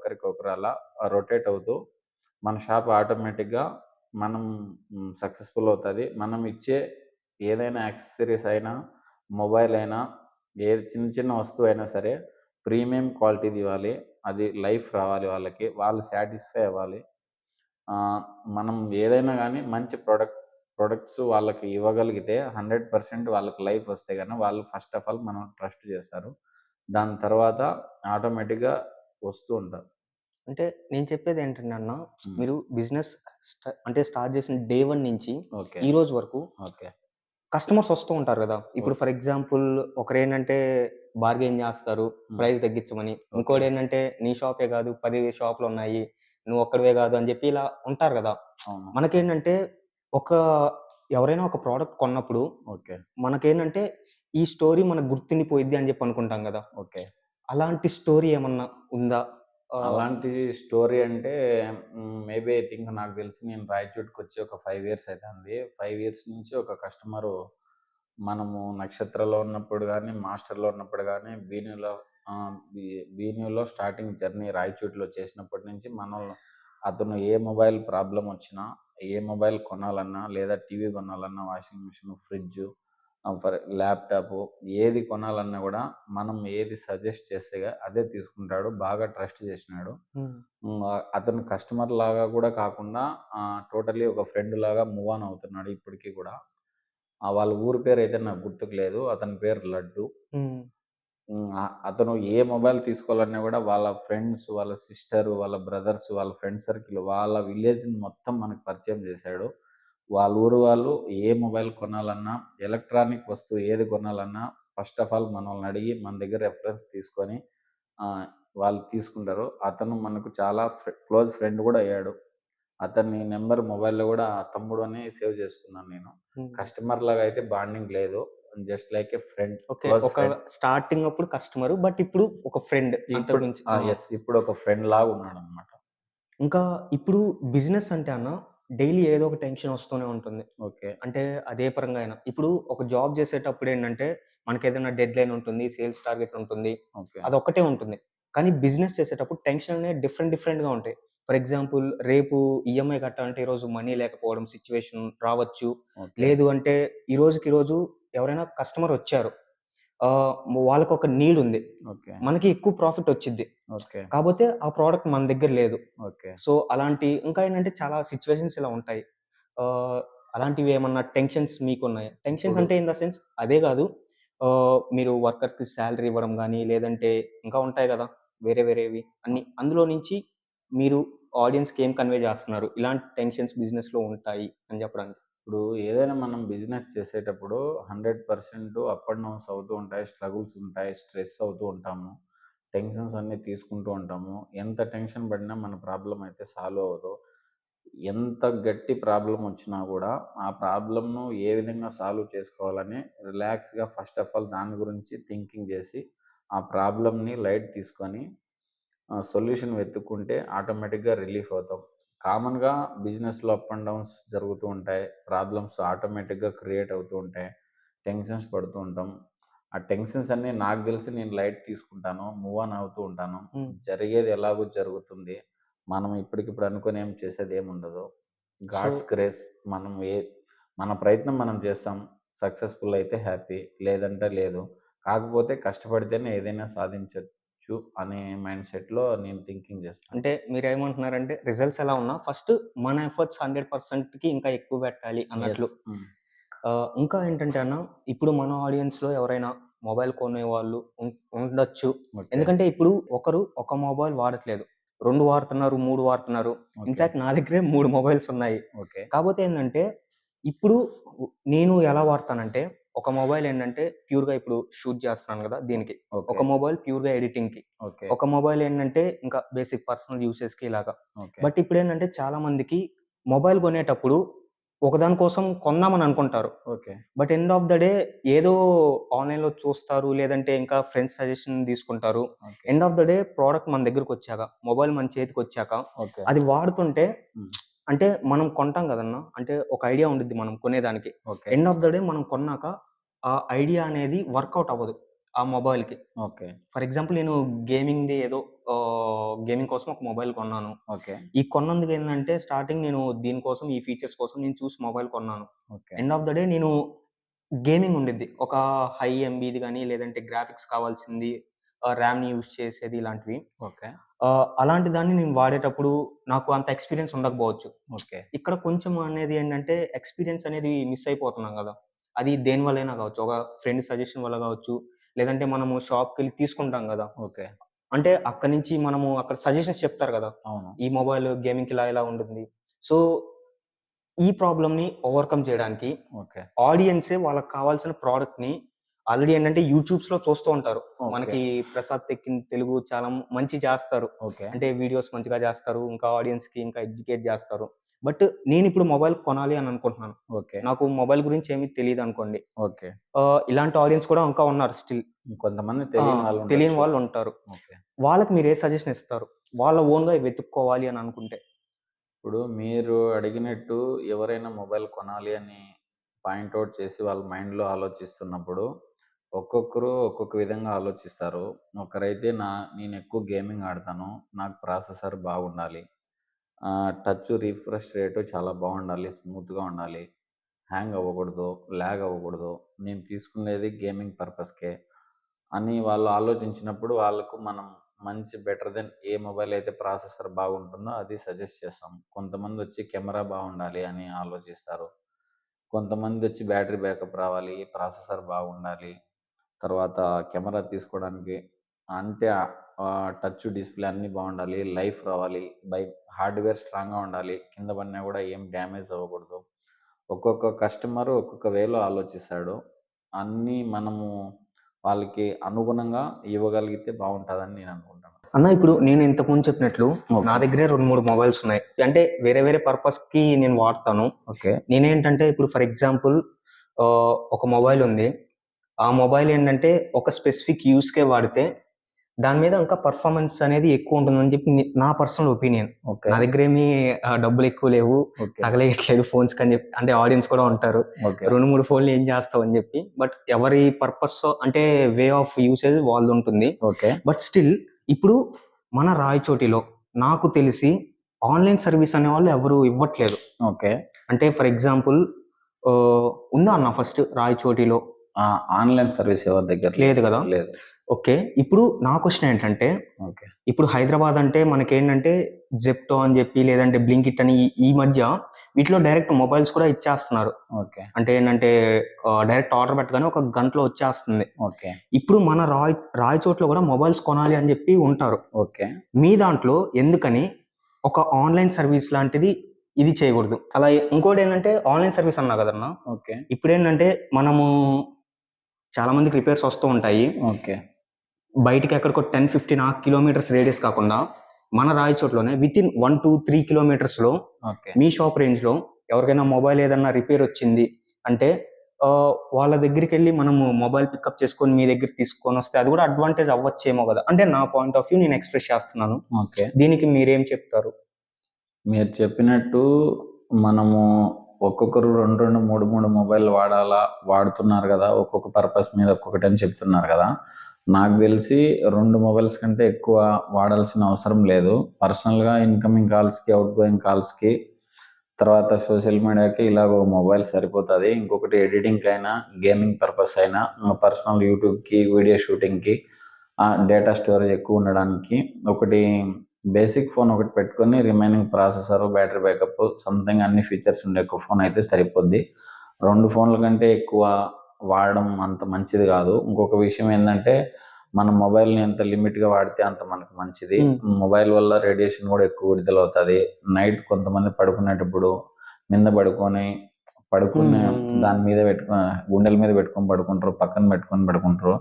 అలా రొటేట్ అవుతూ మన షాప్ ఆటోమేటిక్‌గా మనం సక్సెస్‌ఫుల్ అవుతది. మనం ఇచ్చే ఏదైనా యాక్సెసరీస్ అయినా, మొబైల్ అయినా, ఏది చిన్న వస్తువైనా సరే ప్రీమియం క్వాలిటీది ఇవ్వాలి. అది లైఫ్ రావాలి వాళ్ళకి. వాళ్ళు సాటిస్ఫై అవ్వాలి. ఆహ్, మనం ఏదైనా గానీ మంచి ప్రొడక్ట్స్ వాళ్ళకి ఇవ్వగలిగితే 100% వాళ్ళకి లైఫ్ వస్తే గనక వాళ్ళు ఫస్ట్ ఆఫ్ ఆల్ మనం ట్రస్ట్ చేస్తారు. దాని తర్వాత ఆటోమేటిక్‌గా వస్తూ ఉంటారు. అంటే నేను చెప్పేదేంటంటే అన్న, హ్మ్. మీరు బిజినెస్ అంటే స్టార్ట్ చేసిన డే 1 నుంచి ఓకే. ఈ రోజు వరకు ఓకే. కస్టమర్స్ వస్తూ ఉంటారు గదా! ఇప్పుడు ఓకే. ఫర్ ఎగ్జాంపుల్ ఒకరేంటంటే బార్గెయిన్ జేస్తారు. హ్మ్. ప్రైస్ తగ్గించమని. ఓకే. ఇంకోడేంటంటే నీ షాపే గాదు 10 షాపులున్నాయి. నువ్వు ఒక్కడివే గాదు అని జెప్పి ఇలా ఉంటారు గదా! అవును. మనకేంటంటే ఒక ఎవరైనా ఒక ప్రొడక్ట్ కొన్నప్పుడు ఓకే. మనకేంటంటే ఈ స్టోరీ మనకు గుర్తుండిపోయిద్ది అని జెప్పి అనుకుంటాం గదా! ఓకే. అలాంటి స్టోరీ ఏమన్నా ఉందా? ఆహ్, అలాంటి స్టోరీ అంటే మేబీ ఐ థింక్ నాకు తెలిసి నేను రాయచోటికొచ్చి ఒక 5 ఇయర్స్ అయితాంది. 5 ఇయర్స్ నుంచి ఒక కస్టమరు మనము నక్షత్రలో ఉన్నప్పుడు గానీ, మాస్టర్‌లో ఉన్నప్పుడు గానీ, ఆహ్, బీ బీన్యూలో స్టార్టింగ్ జర్నీ రాయచోటిలో చేసినప్పటి నుంచి అతను ఏ మొబైల్ ప్రాబ్లమ్ వచ్చినా, ఏ మొబైల్ కొనాలన్నా, లేదా టీవీ కొనాలన్నా, వాషింగ్ మిషన్, ఫ్రిడ్జు ల్యాప్‌టాపు ఏది కొనాలన్నా గూడా మనం ఏది సజెస్ట్ చేస్తే అదే తీసుకుంటాడు. బాగా ట్రస్ట్ చేసినాడు. హ్మ్. అతను కస్టమర్ లాగా గూడా కాకుండా టోటల్లీ ఒక ఫ్రెండ్ లాగా మూవ్ ఆన్ అవుతున్నాడు ఇప్పటికి గూడా. వాళ్ళ ఊరి పేరైతే నాకు గుర్తుకు లేదు. అతని పేరు లడ్డు. హ్మ్. అతను ఏ మొబైల్ తీసుకోవాలన్నా గూడా వాళ్ళ ఫ్రెండ్స్, వాళ్ళ సిస్టర్, వాళ్ళ బ్రదర్స్, వాళ్ళ ఫ్రెండ్ సర్కిల్, వాళ్ళ విలేజ్‌ని మొత్తం మనకు పరిచయం చేశాడు. వాళ్ళ ఊరు వాళ్ళు ఏ మొబైల్ కొనాలన్నా, ఎలక్ట్రానిక్ వస్తువు ఏది కొనాలన్నా ఫస్ట్ ఆఫ్ ఆల్ మనల్ని అడిగి మన దగ్గర రిఫరెన్స్ తీసుకొని ఆహ్, వాళ్ళు తీసుకుంటారు. అతను మనకు చాలా క్లోజ్ ఫ్రెండ్ గూడా అయ్యాడు. అతని నంబర్ మొబైల్‌లో గూడా తమ్ముడు అని సేవ్ చేసుకున్నాను నేను. హ్మ్. కస్టమర్ లాగా అయితే బాండింగ్ లేదు. Just like a friend, okay. Close ఒక ఫ్రెండ్. స్టార్టింగ్ అప్పుడు కస్టమరు. బట్ ఇప్పుడు ఒక ఫ్రెండ్ అంతకు మించి. ఆ! యెస్. ఇప్పుడు ఒక ఫ్రెండ్ లాగా ఉన్నాడన్నమాట. ఇంకా ఇప్పుడు బిజినెస్ అంటే అన్న డైలీ ఏదో ఒక టెన్షన్ వస్తూనే ఉంటుంది. ఓకే. అంటే అదే పరంగా అయినా. ఇప్పుడు ఒక జాబ్ చేసేటప్పుడు ఏంటంటే, మనకేదైనా డెడ్‌లైన్ ఉంటుంది, సేల్స్ టార్గెట్ ఉంటుంది. ఓకే. అదొక్కటే ఉంటుంది. కానీ బిజినెస్ చేసేటప్పుడు టెన్షన్ అనేవి డిఫరెంట్‌గా ఉంటాయి. ఫర్ ఎగ్జాంపుల్ రేపు ఈఎంఐ కట్టాలంటే ఈరోజు మనీ లేకపోవడం సిట్యుయేషన్ రావచ్చు. ఓకే. లేదు అంటే ఈరోజు ఎవరైనా కస్టమర్ వచ్చారు. ఆహ్, వాళ్ళకొక నీడ్ ఉంది. ఓకే. మనకి ఎక్కువ ప్రాఫిట్ వచ్చిద్ది. ఓకే. కాపోతే ఆ ప్రొడక్ట్ మన దగ్గర లేదు. ఓకే. సో, అలాంటి ఇంకా ఏంటంటే చాలా సిట్యుయేషన్స్ ఇలా ఉంటాయి. ఆహ్, అలాంటివి ఏమన్నా టెన్షన్స్ మీకున్నాయా? టెన్షన్స్ ఇప్పుడు అంటే ఇన్ ద సెన్స్ అదే గాదు. మీరు వర్కర్‌కి సాలరీ ఇవ్వడం గానీ, లేదంటే ఇంకా ఉంటాయి గదా! వేరేవి అన్నీ. అందులో నుంచి మీరు ఆడియన్స్‌కి ఏం కన్వే జేస్తున్నారు? ఇలాంటి టెన్షన్స్ బిజినెస్‌లో ఉంటాయి అని జెప్పడానికి. ఇప్పుడు ఏదైనా మనం బిజినెస్ చేసేటప్పుడు 100% అప్ అండ్ డౌన్స్ అవుతూ ఉంటాయి. స్ట్రగుల్స్ ఉంటాయి. స్ట్రెస్ అవుతూ ఉంటాము. టెన్షన్స్ అన్నీ తీసుకుంటూ ఉంటాము. ఎంత టెన్షన్ పడినా మన ప్రాబ్లమ్ అయితే సాల్వ్ అవ్వదు. ఎంత గట్టి ప్రాబ్లమ్ వచ్చినా గూడా, ఆ ప్రాబ్లమ్‌ను ఏ విధంగా సాల్వ్ చేసుకోవాలని రిలాక్స్‌గా ఫస్ట్ ఆఫ్ ఆల్ దాని గురించి థింకింగ్ జేసి, ఆ ప్రాబ్లమ్‌ని లైట్ తీసుకొని సొల్యూషన్ వెతుక్కుంటే ఆటోమేటిక్‌గా రిలీఫ్ అవుతాం. కామన్‌గా బిజినెస్‌లో అప్ అండ్ డౌన్స్ జరుగుతూ ఉంటాయి. ప్రాబ్లమ్స్ ఆటోమేటిక్‌గా క్రియేట్ అవుతూ ఉంటాయి. టెన్షన్స్ పడుతూ ఉంటాం. ఆ టెన్షన్స్ అన్నీ నాకు తెలిసి నేను లైట్ తీసుకుంటాను. మూవ్ ఆన్ అవుతూ ఉంటాను. హ్మ్. జరిగేది ఎలాగో జరుగుతుంది. మనం ఇప్పటికిప్పుడు అనుకోని ఏం చేసేదేముండదు. సో గాడ్స్ గ్రేస్ మనం మన ప్రయత్నం మనం చేస్తాం. సక్సెస్‌ఫుల్ అయితే హ్యాపీ. లేదంటే లేదు. కాకపోతే కష్టపడితేనే ఏదైనా సాధించొచ్చు అనే మైండ్ సెట్‌లో నేను థింకింగ్ చేస్తాను. అంటే మీరేమంటున్నారంటే రిజల్ట్స్ ఎలా ఉన్నా ఫస్ట్ మన ఎఫర్ట్స్ 100%కి ఇంకా ఎక్కువ పెట్టాలి యెస్. అన్నట్లు. హ్మ్. ఇంకా ఏంటంటే అన్న, ఇప్పుడు మన ఆడియన్స్‌లో ఎవరైనా మొబైల్ కొనేవాళ్ళు ఉండొచ్చు. ఓకే. ఎందుకంటే ఇప్పుడు ఒకరు ఒక మొబైల్ వాడట్లేదు. 2 వాడుతున్నారు, 3 వాడుతున్నారు. ఓకే. ఇన్‌ఫాక్ట్ నా దగ్గరే 3 మొబైల్స్ ఉన్నాయి. ఓకే. కాపోతే ఏందంటే, ఇప్పుడు నేను ఎలా వాడతానంటే, ఒక మొబైల్ ఏంటంటే ప్యూర్‌గా ఇప్పుడు షూట్ చేస్తున్నాను గదా! దీనికి. ఓకే. ఒక మొబైల్ ప్యూర్‌గా ఎడిటింగ్‌కి. ఓకే. ఒక మొబైల్ ఏంటంటే ఇంకా బేసిక్ పర్సనల్ యూసేజ్‌కి ఇలాగా. ఓకే. బట్ ఇప్పుడేంటంటే చాలా మందికి మొబైల్ కొనేటప్పుడు ఒకదాని కోసం కొందామని అనుకుంటారు. Okay. But end of the day ఏదో ఆన్‌లైన్‌లో చూస్తారు. లేదంటే ఇంకా ఫ్రెండ్స్ సజెషన్ తీసుకుంటారు. Okay. End of the day product మన దగ్గరకొచ్చాక, మొబైల్ మన చేతికొచ్చాక, ఓకే. అది వాడుతుంటే హ్మ్. అంటే మనం కొంటాం గదన్నా! అంటే ఒక ఐడియా ఉండిద్ది మనం కొనేదానికి. Okay. End of the day మనం కొన్నాక ఆ ఐడియా అనేది వర్కౌట్ అవ్వదు ఆ మొబైల్‌కి. ఓకే. ఫర్ ఎగ్జాంపుల్ నేను గేమింగ్‌ది ఏదో గేమింగ్ కోసం ఒక మొబైల్ కొన్నాను. ఓకే. ఈ కొన్నందుకేందంటే స్టార్టింగ్ నేను దీనికోసం ఈ ఫీచర్స్ కోసం నేను చూసి మొబైల్ కొన్నాను. Okay. End of the day నేను గేమింగ్ ఉండిద్ది. ఒక హై ఎంబీది గాని, లేదంటే గ్రాఫిక్స్ కావాల్సింది, ర్యామ్‌ని యూజ్ చేసేది ఇలాంటివి. ఓకే. అలాంటి దాన్ని నేను వాడేటప్పుడు నాకు అంత ఎక్స్‌పీరియన్స్ ఉండకపోవచ్చు. ఓకే. ఇక్కడ కొంచెం అనేది ఏంటంటే ఎక్స్‌పీరియన్స్ అనేది మిస్ అయిపోతున్నాం గదా! అది దేని వల్లైనా గావచ్చు. ఒక ఫ్రెండ్ సజెషన్ వల్ల గావచ్చు. లేదంటే మనము షాప్‌కెళ్ళి తీసుకుంటాం గదా! ఓకే. అంటే అక్కడి నుంచి మనము అక్కడ సజెషన్స్ చెప్తారు గదా! అవును. ఈ మొబైల్ గేమింగ్‌కి ఇలా ఉంటుంది. సో, ఈ ప్రాబ్లమ్‌ని ఓవర్‌కమ్ చేయడానికి ఓకే. ఆడియన్సే వాళ్ళకి కావాల్సిన ప్రొడక్ట్‌ని ఆల్రెడీ ఏంటంటే యూట్యూబ్స్‌లో చూస్తూ ఉంటారు. ఓకే. మనకి ప్రసాద్ టెక్ ఇన్ తెలుగు చాలా మంచి చేస్తారు. ఓకే. అంటే వీడియోస్ మంచిగా చేస్తారు. ఇంకా ఆడియన్స్‌కి ఇంకా ఎడ్యుకేట్ చేస్తారు. బట్ నేనిప్పుడు మొబైల్ కొనాలి అని అనుకుంటున్నాను. ఓకే. నాకు మొబైల్ గురించి ఏమి తెలీదనుకోండి. ఓకే. ఇలాంటి ఆడియన్స్ కూడా ఇంకా ఉన్నారు స్టిల్. కొంతమంది ఆ! తెలియని తెలియని వాళ్ళుండొచ్చు. వాళ్ళుంటారు. ఓకే. వాళ్ళకి మీరు ఏ సజెషన్ ఇస్తారు? వాళ్ళ ఓన్‌గా వెతుక్కోవాలి అని అనుకుంటే? ఇప్పుడు మీరు అడిగినట్టు ఎవరైనా మొబైల్ కొనాలి అని పాయింట్ ఔట్ చేసి వాళ్ళ మైండ్‌లో ఆలోచిస్తున్నప్పుడు, ఒక్కొక్కరు ఒక్కొక్క విధంగా ఆలోచిస్తారు. ఒకరైతే నేనెక్కువ గేమింగ్ ఆడతాను. నాకు ప్రాసెసర్ బాగుండాలి. టచ్ రిఫ్రెష్ రేటు చాలా బాగుండాలి. స్మూత్‌గా ఉండాలి. హ్యాంగ్ అవ్వకూడదు. ల్యాగ్ అవ్వకూడదు. నేను తీసుకునేది గేమింగ్ పర్పస్‌కే అని వాళ్ళు ఆలోచించినప్పుడు వాళ్ళకు మనం మంచి బెటర్ దెన్ ఏ మొబైల్ అయితే ప్రాసెసర్ బాగుంటుందో అది సజెస్ట్ చేస్తాం. కొంతమందొచ్చి కెమెరా బాగుండాలి అని ఆలోచిస్తారు. కొంతమందొచ్చి బ్యాటరీ బ్యాకప్ రావాలి, ప్రాసెసర్ బాగుండాలి. తర్వాత కెమెరా తీసుకోవడానికి అంటే టచ్ డిస్‌ప్లే అన్నీ బాగుండాలి. లైఫ్ రావాలి. హార్డ్‌వేర్ స్ట్రాంగ్‌గా ఉండాలి. కింద పడినా కూడా ఏం డ్యామేజ్ అవ్వకూడదు. ఒక్కొక్క కస్టమరు ఒక్కొక్క వేలో ఆలోచిస్తాడు. అన్నీ మనము వాళ్ళకి అనుగుణంగా ఇవ్వగలిగితే బావుంటదని నేననుకుంటాను. అన్న ఇప్పుడు నేను ఇంతకుముందు చెప్పినట్లు నా ఓకే. దగ్గరే 2, 3 మొబైల్స్ ఉన్నాయి. అంటే వేరే పర్పస్‌కి నేను వాడతాను. ఓకే. నేనేంటంటే ఇప్పుడు ఫర్ ఎగ్జాంపుల్ ఒక మొబైల్ ఉంది. ఆ మొబైల్ ఏంటంటే ఒక స్పెసిఫిక్ యూజ్‌కే వాడితే దాని మీద ఇంకా పర్ఫార్మెన్స్ అనేది ఎక్కువ ఉంటుందని చెప్పి నా పర్సనల్ ఒపీనియన్. ఓకే. నా దగ్గరేమీ డబ్బులు ఎక్కువ లేవు, ఓకే. తగలేయట్లేదు ఫోన్స్‌కి అని చెప్పి, అంటే ఆడియన్స్ కూడా ఉంటారు. ఓకే. 2, 3 ఫోన్లు ఏం చేస్తావు అని చెప్పి. బట్ ఎవరి పర్పస్ అంటే వే ఆఫ్ యూసేజ్ వాళ్ళది ఉంటుంది. ఓకే. బట్ స్టిల్ ఇప్పుడు మన రాయచోటిలో నాకు తెలిసి ఆన్‌లైన్ సర్వీస్ అనేవాళ్ళు ఎవరు ఇవ్వట్లేదు. ఓకే. అంటే ఫర్ ఎగ్జాంపుల్ ఉందా అన్న ఫస్ట్ రాయచోటిలో? ఆన్‌లైన్ సర్వీస్ ఎవరి దగ్గర లేదు కదా? లేదు. ఓకే. ఇప్పుడు నా క్వెషన్ ఏంటంటే, ఓకే. ఇప్పుడు హైదరాబాద్ అంటే మనకేంటంటే జెప్టో అని చెప్పి, లేదంటే బ్లింకిట్ అని ఈ మధ్య వీటిలో డైరెక్ట్ మొబైల్స్ కూడా ఇచ్చేస్తున్నారు. ఓకే. అంటే ఏంటంటే డైరెక్ట్ ఆర్డర్ పెట్టగానే ఒక గంటలో వచ్చేస్తుంది. ఓకే. ఇప్పుడు మన రాయచోటిలో కూడా మొబైల్స్ కొనాలి అని చెప్పి ఉంటారు. ఓకే. మీ దాంట్లో ఎందుకని ఒక ఆన్‌లైన్ సర్వీస్ లాంటిది ఇది చేయకూడదు? అలా ఇంకోటి ఏంటంటే ఆన్‌లైన్ సర్వీస్ అన్నా కదన్నా. ఓకే. ఇప్పుడేంటంటే మనము చాలా మందికి రిపేర్స్ వస్తూ ఉంటాయి. ఓకే. బయటికి ఎక్కడికో 10, 15 కిలోమీటర్స్ రేడియస్ కాకుండా మన రాయచోట్లోనే వితిన్ 1, 2, 3 కిలోమీటర్స్‌లో ఓకే. మీ షాప్ రేంజ్‌లో ఎవరికైనా మొబైల్ ఏదన్నా రిపేర్ వచ్చింది అంటే వాళ్ళ దగ్గరికెళ్ళి మనము మొబైల్ పికప్ చేసుకొని మీ దగ్గరికి తీసుకొనొస్తే అది కూడా అడ్వాంటేజ్ అవ్వచ్చేమో కదా! అంటే నా పాయింట్ ఆఫ్ వ్యూ నేను ఎక్స్‌ప్రెస్ చేస్తున్నాను. ఓకే. దీనికి మీరేం చెప్తారు? మీరు చెప్పినట్టు మనము ఒక్కొక్కరు 2, 2, 3, 3 మొబైల్ వాడుతున్నారు కదా! ఒక్కొక్క పర్పస్ మీద ఒక్కొక్కటని చెప్తున్నారు కదా! నాకు తెలిసి 2 మొబైల్స్ కంటే ఎక్కువ వాడాల్సిన అవసరం లేదు. పర్సనల్‌గా ఇన్‌కమింగ్ కాల్స్‌కి, ఔట్‌గోయింగ్ కాల్స్‌కి, తర్వాత సోషల్ మీడియాకి ఇలాగ ఒక మొబైల్ సరిపోతది. ఇంకొకటి ఎడిటింగ్‌కైనా, గేమింగ్ పర్పస్ అయినా, పర్సనల్ యూట్యూబ్‌కి, వీడియో షూటింగ్‌కి, డేటా స్టోరేజ్ ఎక్కువ ఉండడానికి ఒకటి బేసిక్ ఫోన్ ఒకటి పెట్టుకొని remaining processor, battery backup something అన్ని ఫీచర్స్ ఉండే ఒక ఫోన్ అయితే సరిపోద్ది. 2 ఫోన్ల కంటే ఎక్కువ వాడడం అంత మంచిది కాదు. ఇంకొక విషయం ఏందంటే మనం మొబైల్‌ని ఎంత లిమిట్‌గా వాడితే అంత మనకు మంచిది. మొబైల్ వల్ల రేడియేషన్ కూడా ఎక్కువ విడుదలవుతది. నైట్ కొంతమంది పడుకునేటప్పుడు మింద పడుకొని దాని మీద గుండెల మీద పెట్టుకొని పడుకుంటారు. పక్కన పెట్టుకొని పడుకుంటారు.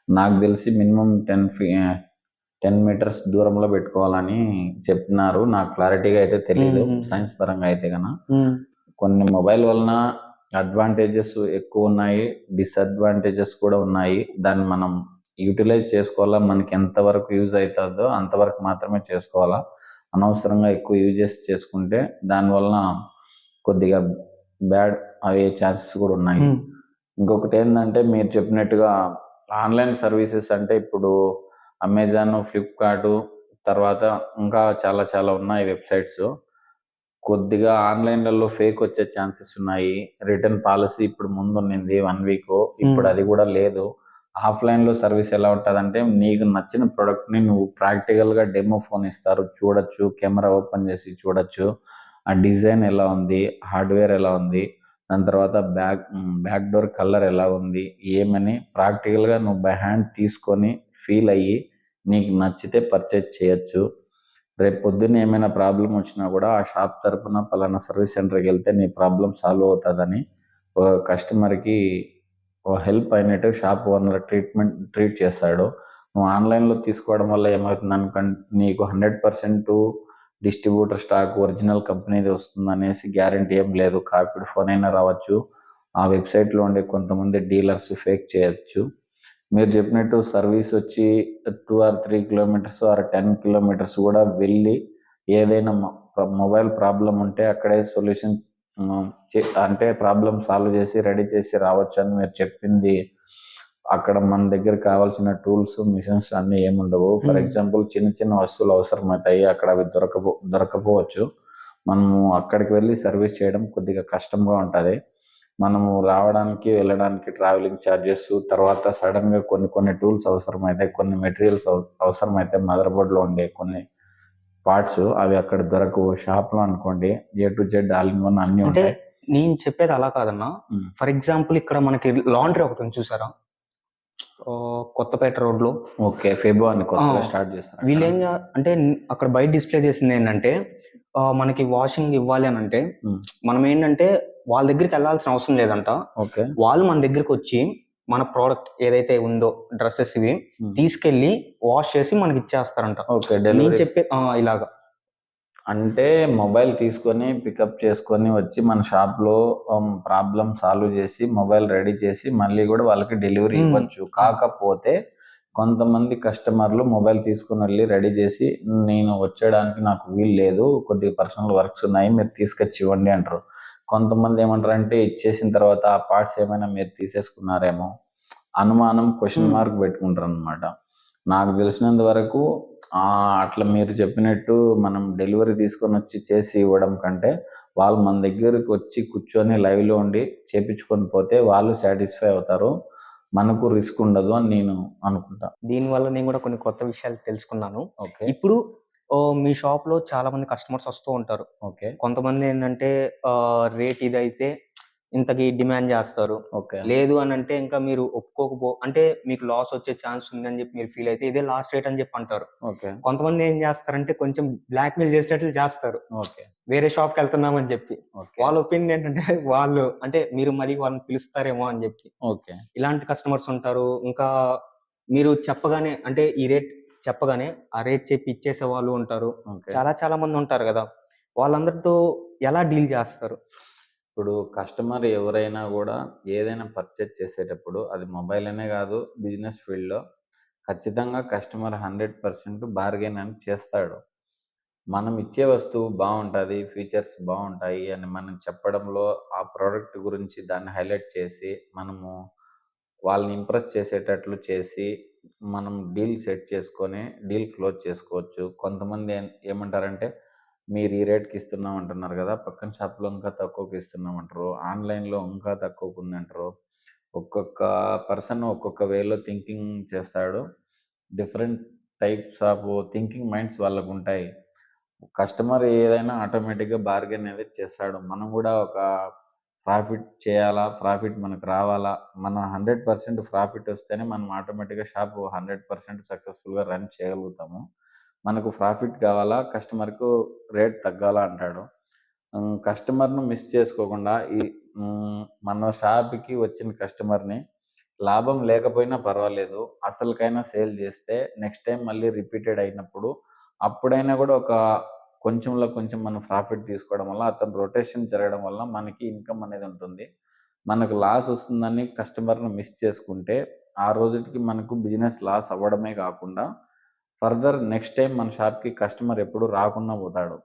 నాకు తెలిసి మినిమమ్ 10 మీటర్స్ దూరంలో పెట్టుకోవాలని చెప్తున్నారు. నాకు క్లారిటీగా అయితే తెలీదు. సైన్స్ పరంగా అయితే కొన్ని మొబైల్ వలన అడ్వాంటేజెస్ ఎక్కువ ఉన్నాయి, డిసడ్వాంటేజెస్ కూడా ఉన్నాయి. దాన్ని మనం యూటిలైజ్ చేసుకోవాలా. మనకి ఎంతవరకు యూజ్ అవుతుందో అంతవరకు మాత్రమే చేసుకోవాలా. అనవసరంగా ఎక్కువ యూజెస్ చేసుకుంటే దానివలన కొద్దిగా బ్యాడ్ అయ్యే ఛాన్సెస్ కూడా ఉన్నాయి. ఇంకొకటి ఏంటంటే మీరు చెప్పినట్టుగా ఆన్లైన్ సర్వీసెస్ అంటే ఇప్పుడు అమెజాన్, ఫ్లిప్కార్ట్, తర్వాత ఇంకా చాలా చాలా ఉన్నాయి వెబ్సైట్స్. కొద్దిగా ఆన్లైన్లలో ఫేక్ వచ్చే ఛాన్సెస్ ఉన్నాయి. రిటర్న్ పాలసీ ఇప్పుడు ముందు ఉన్నింది 1 వీక్, ఇప్పుడు అది కూడా లేదు. ఆఫ్లైన్లో సర్వీస్ ఎలా ఉంటుందంటే నీకు నచ్చిన ప్రోడక్ట్ని నువ్వు ప్రాక్టికల్గా డెమో ఫోన్ ఇస్తారు, చూడొచ్చు, కెమెరా ఓపెన్ చేసి చూడొచ్చు, ఆ డిజైన్ ఎలా ఉంది, హార్డ్వేర్ ఎలా ఉంది, దాని తర్వాత బ్యాక్ డోర్ కలర్ ఎలా ఉంది, ఏమని ప్రాక్టికల్గా నువ్వు బై హ్యాండ్ తీసుకొని ఫీల్ అయ్యి నీకు నచ్చితే పర్చేజ్ చేయొచ్చు. రేపు పొద్దున్న ఏమైనా ప్రాబ్లం వచ్చినా కూడా ఆ షాప్ తరపున పలానా సర్వీస్ సెంటర్కి వెళ్తే నీ ప్రాబ్లం సాల్వ్ అవుతుందని కస్టమర్కి హెల్ప్ అయినట్టు షాప్ ఓనర్ ట్రీట్ చేస్తాడు. నువ్వు ఆన్లైన్లో తీసుకోవడం వల్ల ఏమవుతుంది అనుకోండి, నీకు 100% డిస్ట్రిబ్యూటర్ స్టాక్ ఒరిజినల్ కంపెనీది వస్తుంది అనేసి గ్యారంటీ ఏం లేదు. కాపీడ్ ఫోన్ అయినా రావచ్చు. ఆ వెబ్సైట్లో ఉండే కొంతమంది డీలర్స్ ఫేక్ చేయొచ్చు. మీరు చెప్పినట్టు సర్వీస్ వచ్చి 2 or 3 కిలోమీటర్స్ ఆర్ 10 కిలోమీటర్స్ కూడా వెళ్ళి ఏదైనా మొబైల్ ప్రాబ్లం ఉంటే అక్కడే సొల్యూషన్ అంటే ప్రాబ్లం సాల్వ్ చేసి రెడీ చేసి రావచ్చు అని మీరు చెప్పింది. అక్కడ మన దగ్గర కావాల్సిన టూల్స్, మిషన్స్ అన్నీ ఏముండవు. ఫర్ ఎగ్జాంపుల్ చిన్న చిన్న వస్తువులు అవసరమవుతాయి, అక్కడ అవి దొరకపోవచ్చు. మనము అక్కడికి వెళ్ళి సర్వీస్ చేయడం కొద్దిగా కష్టంగా ఉంటుంది. మనము రావడానికి వెళ్ళడానికి ట్రావెలింగ్ ఛార్జెస్, తర్వాత సడన్గా కొన్ని టూల్స్ అవసరమైతే, కొన్ని మెటీరియల్స్ అవసరమైతే, మదర్ బోర్డ్లో ఉండే కొన్ని పార్ట్స్ అవి అక్కడ దొరకవు. షాప్లో అనుకోండి A to Z all in one అన్నీ అంటే ఉంటాయి. నేను చెప్పేది అలా కాదన్నా. ఫర్ ఎగ్జాంపుల్ ఇక్కడ మనకి లాండ్రీ ఒకటి ఉంది చూసారా, కొత్తపేట రోడ్లో. ఓకే, ఫెబో అని కొత్తగా స్టార్ట్ చేస్తారు. వీళ్ళు అంటే అక్కడ బయట డిస్ప్లే చేసింది ఏంటంటే మనకి వాషింగ్ ఇవ్వాలి అని అంటే మనం ఏంటంటే వాళ్ళ దగ్గరికి వెళ్ళాల్సిన అవసరం లేదంట. ఓకే, వాళ్ళు మన దగ్గరికి వచ్చి మన ప్రోడక్ట్ ఏదైతే ఉందో డ్రెస్సెస్ ఇవి తీసుకెళ్లి వాష్ చేసి మనకి ఇచ్చేస్తారంట. ఓకే, నేను డెలివరీ చెప్పే ఇలాగా అంటే మొబైల్ తీసుకొని పికప్ చేసుకొని వచ్చి మన షాప్లో ప్రాబ్లం సాల్వ్ చేసి మొబైల్ రెడీ చేసి మళ్ళీ కూడా వాళ్ళకి డెలివరీ ఇవ్వచ్చు. కాకపోతే కొంతమంది కస్టమర్లు మొబైల్ తీసుకుని వెళ్ళి రెడీ చేసి, నేను వచ్చేయడానికి నాకు వీలు లేదు, కొద్దిగా పర్సనల్ వర్క్స్ ఉన్నాయి, మీరు తీసుకొచ్చి ఇవ్వండి అంటారు. కొంతమంది ఏమంటారంటే ఇచ్చేసిన తర్వాత ఆ పార్ట్స్ ఏమైనా మీరు తీసేసుకున్నారేమో అనుమానం, క్వశ్చన్ మార్క్ పెట్టుకుంటారు అనమాట. నాకు తెలిసినంత వరకు అట్లా మీరు చెప్పినట్టు మనం డెలివరీ తీసుకొని వచ్చి చేసి ఇవ్వడం కంటే వాళ్ళు మన దగ్గరికి వచ్చి కూర్చొని లైవ్లో ఉండి చేపించుకొని పోతే వాళ్ళు సాటిస్ఫై అవుతారు, మనకు రిస్క్ ఉండదు అని నేను అనుకుంటా. దీనివల్ల నేను కూడా కొన్ని కొత్త విషయాలు తెలుసుకున్నాను. ఓకే. ఇప్పుడు మీ షాప్‌లో చాలా మంది కస్టమర్స్ వస్తూ ఉంటారు. ఓకే. కొంతమంది ఏంటంటే రేట్ ఇదైతే ఇంతకి డిమాండ్ చేస్తారు. ఓకే. లేదు అనంటే ఇంకా మీరు అంటే మీకు లాస్ వచ్చే ఛాన్స్ ఉందని చెప్పి మీరు ఫీల్ అయితే ఇదే లాస్ట్ రేట్ అని చెప్పి అంటారు. ఓకే. కొంతమంది ఏం చేస్తారంటే కొంచెం బ్లాక్‌మెయిల్ చేసేటట్లు చేస్తారు. ఓకే. వేరే షాప్‌కెళ్తున్నామని చెప్పి. ఓకే. వాళ్ళ ఒపీనియన్ ఏంటంటే వాళ్ళు అంటే మీరు మళ్ళీ వాళ్ళని పిలుస్తారేమో అని చెప్పి. ఓకే. ఇలాంటి కస్టమర్స్ ఉంటారు. ఇంకా మీరు చెప్పగానే అంటే ఈ రేట్ చెప్పగానే ఆ రేట్ చెప్పి ఇచ్చేసే వాళ్ళు ఉంటారు. ఓకే. చాలా మంది ఉంటారు గదా! వాళ్ళందరితో ఎలా డీల్ చేస్తారు? ఇప్పుడు కస్టమర్ ఎవరైనా కూడా ఏదైనా పర్చేజ్ చేసేటప్పుడు అది మొబైల్ అనే కాదు, బిజినెస్ ఫీల్డ్‌లో ఖచ్చితంగా కస్టమర్ 100% బార్గెన్ అని చేస్తాడు. మనం ఇచ్చే వస్తువు బావుంటది, ఫీచర్స్ బావుంటాయి అని మనం చెప్పడంలో ఆ ప్రోడక్ట్ గురించి దాన్ని హైలైట్ చేసి, మనము వాళ్ళని ఇంప్రెస్ చేసేటట్లు చేసి, మనం డీల్ సెట్ చేసుకొని, డీల్ క్లోజ్ చేసుకోవచ్చు. కొంతమంది ఏమంటారంటే, మీరు ఈ రేట్‌కి ఇస్తున్నాం అంటున్నారు కదా! పక్కన షాప్‌లో ఇంకా తక్కువకి ఇస్తున్నామంటారు. ఆన్‌లైన్‌లో ఇంకా తక్కువకుందంటారు. ఒక్కొక్క పర్సన్ ఒక్కొక్క వేలో థింకింగ్ చేస్తాడు. Different types of thinking minds వాళ్ళకుంటాయి. కస్టమర్ ఏదైనా ఆటోమేటిక్‌గా బార్గెన్ అనేది చేస్తాడు. మనం కూడా ఒక ప్రాఫిట్ చేయాలా, ప్రాఫిట్ మనకు రావాలా, మన 100% ప్రాఫిట్ వస్తేనే మనం ఆటోమేటిక్‌గా షాపు 100% సక్సెస్‌ఫుల్‌గా రన్ చేయగలుగుతాము. మనకు ప్రాఫిట్ కావాలా, కస్టమర్‌కు రేట్ తగ్గాలా అంటాడు. కస్టమర్‌ను మిస్ చేసుకోకుండా మన షాప్‌కి వచ్చిన కస్టమర్‌ని లాభం లేకపోయినా పర్వాలేదు, అసలుకైనా సేల్ చేస్తే నెక్స్ట్ టైమ్ మళ్ళీ రిపీటెడ్ అయినప్పుడు అప్పుడైనా కూడా ఒక కొంచెంలో కొంచెం మనం ప్రాఫిట్ తీసుకోవడం వల్ల, అతను రొటేషన్ జరగడం వల్ల మనకి ఇన్‌కమ్ అనేది ఉంటుంది. మనకు లాస్ వస్తుందని కస్టమర్‌ని మిస్ చేసుకుంటే, ఆ రోజుటికి మనకు బిజినెస్ లాస్ అవ్వడమే కాకుండా, ఫర్దర్ నెక్స్ట్ టైమ్ మన షాప్‌కి కస్టమర్ ఎప్పుడు రాకుండా పోతాడు.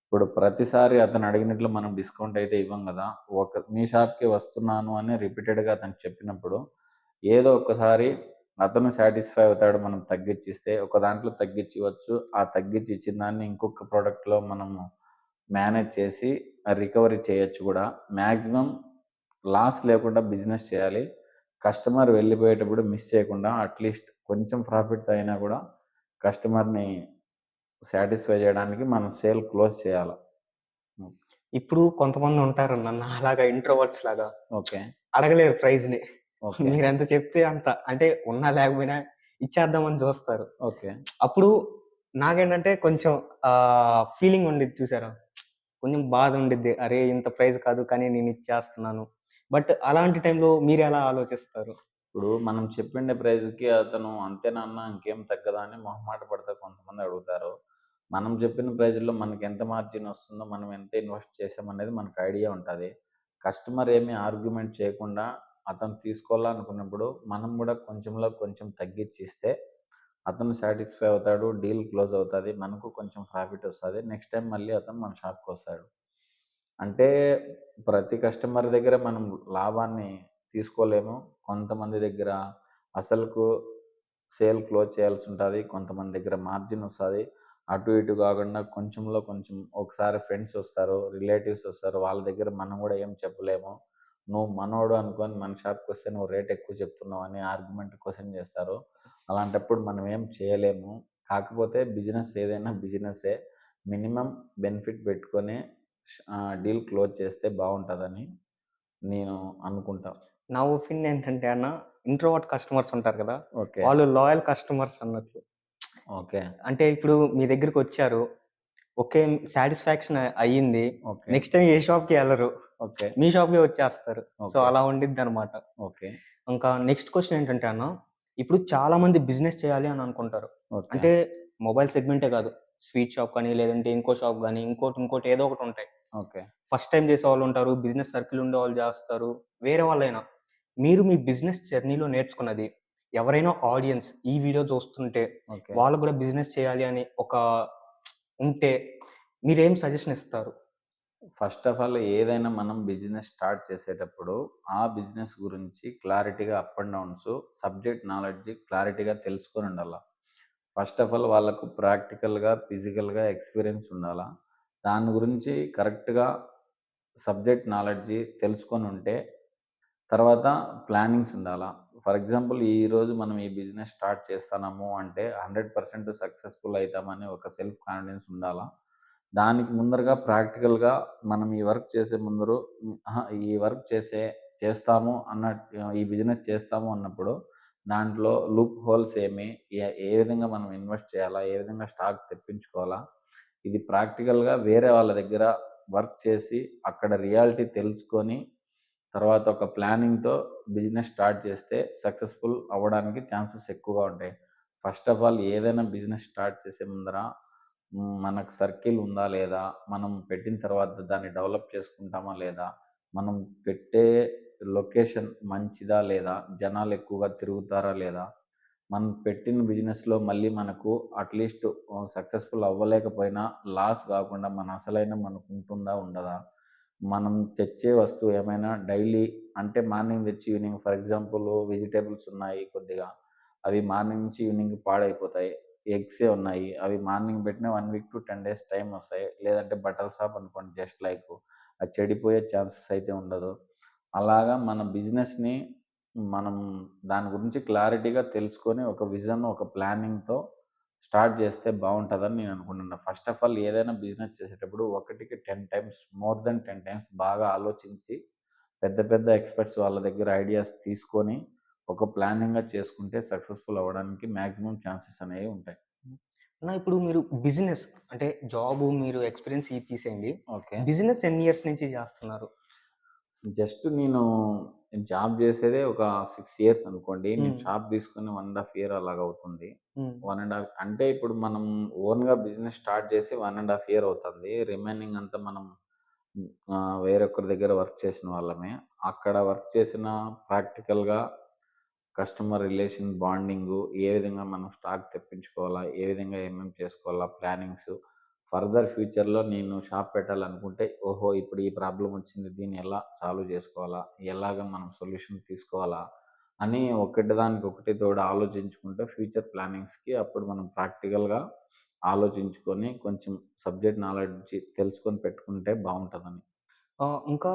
ఇప్పుడు ప్రతిసారి అతను అడిగినట్లు మనం డిస్కౌంట్ అయితే ఇవ్వం కదా! మీ షాప్‌కే వస్తున్నాను అని రిపీటెడ్‌గా అతనికి చెప్పినప్పుడు, ఏదో ఒక్కసారి అతను సాటిస్ఫై అవుతాడు మనం తగ్గించిస్తే. ఒక దాంట్లో తగ్గించివ్వచ్చు. ఆ తగ్గించి ఇచ్చిన దాన్ని ఇంకొక ప్రోడక్ట్‌లో మనము మేనేజ్ చేసి రికవరీ చేయొచ్చు గూడా. మాక్సిమం లాస్ లేకుండా బిజినెస్ చేయాలి. కస్టమర్ వెళ్ళిపోయేటప్పుడు మిస్ చేయకుండా అట్‌లీస్ట్ కొంచెం ప్రాఫిట్‌తో అయినా గూడా కస్టమర్‌ని సాటిస్ఫై చేయడానికి మనం సేల్ క్లోజ్ చేయాల. హ్మ్. ఇప్పుడు కొంతమందుంటారు నాలాగా ఇంట్రోవర్ట్స్ లాగా. ఓకే. అడగలేరు ప్రైజ్‌ని. ఓకే. మీరెంత చెప్తే అంత. అంటే ఉన్నా లేకపోయినా ఇచ్చేద్దామని చూస్తారు. ఓకే. అప్పుడు నాకేంటంటే కొంచెం ఫీలింగ్ ఉండిద్ది చూసారా? కొంచెం బాధ ఉండిద్ది. అరే! ఇంత ప్రైజ్ కాదు కానీ నేనిచ్చేస్తున్నాను. బట్ అలాంటి టైంలో మీరెలా ఆలోచిస్తారు? ఇప్పుడు మనం చెప్పిండే ప్రైస్‌కి అతను అంతేనా అన్న ఇంకేం తగ్గదా అని మొహమాట పడతా కొంతమంది అడుగుతారు. మనం చెప్పిన ప్రైజ్‌లో మనకెంత మార్జిన్ వస్తుందో, మనం ఎంత ఇన్వెస్ట్ చేసామనేది మనకు ఐడియా ఉంటది. కస్టమర్ ఏమి ఆర్గ్యుమెంట్ చేయకుండా అతను తీసుకోవాలనుకున్నప్పుడు మనం కూడా కొంచెంలో కొంచెం తగ్గించి ఇస్తే అతను సాటిస్ఫై అవుతాడు. డీల్ క్లోజ్ అవుతది. మనకు కొంచెం ప్రాఫిట్ వస్తది. నెక్స్ట్ టైమ్ మళ్ళీ అతను మన షాప్‌కొస్తాడు. అంటే ప్రతి కస్టమర్ దగ్గర మనం లాభాన్ని తీసుకోలేము. కొంతమంది దగ్గర అసలుకు సేల్ క్లోజ్ చేయాల్సుంటది. కొంతమంది దగ్గర మార్జిన్ వస్తది. అటు ఇటు కాకుండా కొంచెంలో కొంచెం ఒకసారి ఫ్రెండ్స్ వస్తారు, రిలేటివ్స్ వస్తారు. వాళ్ళ దగ్గర మనం కూడా ఏం చెప్పలేము. నువ్వు మనోడు అనుకోని మన షాప్‌కొస్తే నువ్వు రేట్ ఎక్కువ చెప్తున్నావు అని ఆర్గ్యుమెంట్ క్వెషన్ చేస్తారు. అలాంటప్పుడు మనం ఏం చేయలేము. కాకపోతే బిజినెస్ ఏదైనా బిజినెస్సే. మినిమమ్ బెనిఫిట్ పెట్టుకొని డీల్ క్లోజ్ చేస్తే బావుంటదని నేను అనుకుంటా. నా ఒపీనియన్ ఏంటంటే అన్న, ఇంట్రోవర్ట్ కస్టమర్స్ ఉంటారు కదా! ఓకే. వాళ్ళు లాయల్ కస్టమర్స్ అన్నట్లు. ఓకే. అంటే ఇప్పుడు మీ దగ్గరికొచ్చారు. ఓకే. సాటిస్ఫాక్షన్ అయ్యింది. ఓకే. నెక్స్ట్ టైమ్ ఏ షాప్‌కి ఎళ్ళరు. ఓకే. మీ షాప్‌కే వచ్చేస్తారు. So, okay. అలా ఉండిద్దనమాట. ఓకే. ఇంకా నెక్స్ట్ క్వెషన్ ఏంటంటే అన్న, ఇప్పుడు చాలా మంది బిజినెస్ చేయాలి అని అనుకుంటారు. ఓకే. అంటే మొబైల్ సెగ్మెంటే కాదు. స్వీట్ షాప్ కానీ, లేదంటే ఇంకో షాప్ గానీ, ఇంకోటి ఏదో ఒకటుంటాయి. ఓకే. ఫస్ట్ టైమ్ చేసేవాళ్ళుంటారు. బిజినెస్ సర్కిల్ ఉండేవాళ్ళు చేస్తారు. వేరే వాళ్ళైనా. మీరు మీ బిజినెస్ జర్నీలో నేర్చుకున్నది ఎవరైనా ఆడియన్స్ ఈ వీడియో చూస్తుంటే ఓకే. వాళ్ళు కూడా బిజినెస్ చేయాలి అని ఒక ఉంటే మీరేం సజెషన్ ఇస్తారు? ఫస్ట్ ఆఫ్ ఆల్ ఏదైనా మనం బిజినెస్ స్టార్ట్ చేసేటప్పుడు ఆ బిజినెస్ గురించి క్లారిటీగా up and downs, subject knowledge క్లారిటీగా తెలుసుకొని ఉండాల. ఫస్ట్ ఆఫ్ ఆల్ వాళ్ళకు ప్రాక్టికల్‌గా, ఫిజికల్‌గా ఎక్స్‌పీరియన్స్ ఉండాలా. దాని గురించి కరెక్ట్‌గా సబ్జెక్ట్ నాలెడ్జ్ తెలుసుకొని ఉంటే తర్వాత ప్లానింగ్స్ ఉండాలా. ఫర్ ఎగ్జాంపుల్ ఈరోజు మనం ఈ బిజినెస్ స్టార్ట్ చేస్తున్నాము అంటే 100% సక్సెస్‌ఫుల్ అయితామని ఒక సెల్ఫ్ కాన్ఫిడెన్స్ ఉండాలా. దానికి ముందరగా ప్రాక్టికల్‌గా మనం ఈ వర్క్ చేసే ముందరు ఈ వర్క్ చేస్తాము ఈ బిజినెస్ చేస్తాము అన్నప్పుడు దాంట్లో లూప్ హోల్స్ ఏమి? ఏ విధంగా మనం ఇన్వెస్ట్ చేయాలా? ఏ విధంగా స్టాక్ తెప్పించుకోవాలా? ఇది ప్రాక్టికల్‌గా వేరే వాళ్ళ దగ్గర వర్క్ చేసి అక్కడ రియాలిటీ తెలుసుకొని తర్వాత ఒక ప్లానింగ్‌తో బిజినెస్ స్టార్ట్ చేస్తే సక్సెస్‌ఫుల్ అవ్వడానికి ఛాన్సెస్ ఎక్కువగా ఉంటాయి. ఫస్ట్ ఆఫ్ ఆల్ ఏదైనా బిజినెస్ స్టార్ట్ చేసే ముందర మనకు సర్కిల్ ఉందా లేదా? మనం పెట్టిన తర్వాత దాన్ని డెవలప్ చేసుకుంటామా లేదా? మనం పెట్టే లొకేషన్ మంచిదా లేదా? జనాలు ఎక్కువగా తిరుగుతారా లేదా? మనం పెట్టిన బిజినెస్‌లో మళ్ళీ మనకు అట్‌లీస్ట్ సక్సెస్‌ఫుల్ అవ్వలేకపోయినా లాస్ కాకుండా మన అసలైన మనకు ఉంటుందా? ఉండదా? మనం తెచ్చే వస్తువు ఏమైనా డైలీ అంటే మార్నింగ్ తెచ్చి ఈవినింగ్ ఫర్ ఎగ్జాంపుల్ వెజిటబుల్స్ ఉన్నాయి కొద్దిగా. అవి మార్నింగ్ నుంచి ఈవినింగ్ పాడైపోతాయి. ఎగ్సే ఉన్నాయి. అవి మార్నింగ్ పెట్టిన 1 వీక్ టు 10 డేస్ టైమ్ వస్తాయి. లేదంటే బట్టల షాప్ అనుకోండి జస్ట్ లైక్ అది చెడిపోయే ఛాన్సెస్ అయితే ఉండదు. అలాగా మన బిజినెస్‌ని మనం దాని గురించి క్లారిటీగా తెలుసుకొని ఒక విజన్, ఒక ప్లానింగ్‌తో స్టార్ట్ చేస్తే బావుంటదని నేను అనుకుంటున్నా. ఫస్ట్ ఆఫ్ ఆల్ ఏదైనా బిజినెస్ చేసేటప్పుడు ఒకటికి 10 టైమ్స్ మోర్ దెన్ 10 టైమ్స్ బాగా ఆలోచించి పెద్ద పెద్ద ఎక్స్‌పర్ట్స్ వాళ్ళ దగ్గర ఐడియాస్ తీసుకొని ఒక ప్లానింగ్‌గా చేసుకుంటే సక్సెస్‌ఫుల్ అవ్వడానికి మాక్సిమం ఛాన్సెస్ అనేవి ఉంటాయి. అన్న ఇప్పుడు మీరు బిజినెస్ అంటే జాబు మీరు ఎక్స్‌పీరియన్స్ ఇది తీసేయండి. ఓకే. బిజినెస్ ఎన్ని ఇయర్స్ నుంచి చేస్తున్నారు? జస్ట్ నేను జాబ్ చేసేదే ఒక 6 ఇయర్స్ అనుకోండి. నేను హ్మ్. షాప్ తీసుకొని 1 ½ ఇయర్ అలాగవుతుంది. హ్మ్. 1 ½ అంటే ఇప్పుడు మనం ఓన్‌గా బిజినెస్ స్టార్ట్ చేసి 1 ½ ఇయర్ అవుతుంది. రిమైనింగ్ అంతా మనం వేరొకరి దగ్గర వర్క్ చేసిన వాళ్ళమే. అక్కడ వర్క్ చేసిన ప్రాక్టికల్‌గా కస్టమర్ రిలేషన్ బాండింగు, ఏ విధంగా మనం స్టాక్ తెప్పించుకోవాలా, ఏ విధంగా ఏమేమి చేసుకోవాలా, ప్లానింగ్స్. ఫర్దర్ ఫ్యూచర్‌లో నేను షాప్ పెట్టాలనుకుంటే, ఓహో! ఇప్పుడు ఈ ప్రాబ్లమ్ వచ్చింది. దీన్ని ఎలా సాల్వ్ చేసుకోవాలా? ఎలాగా మనం సొల్యూషన్ తీసుకోవాలా? అని ఒకటి దానికి ఒకటి తోడు ఆలోచించుకుంటే ఫ్యూచర్ ప్లానింగ్స్‌కి అప్పుడు మనం ప్రాక్టికల్‌గా ఆలోచించుకొని కొంచెం సబ్జెక్ట్ నాలెడ్జ్ తెలుసుకొని పెట్టుకుంటే బావుంటదని. ఇంకా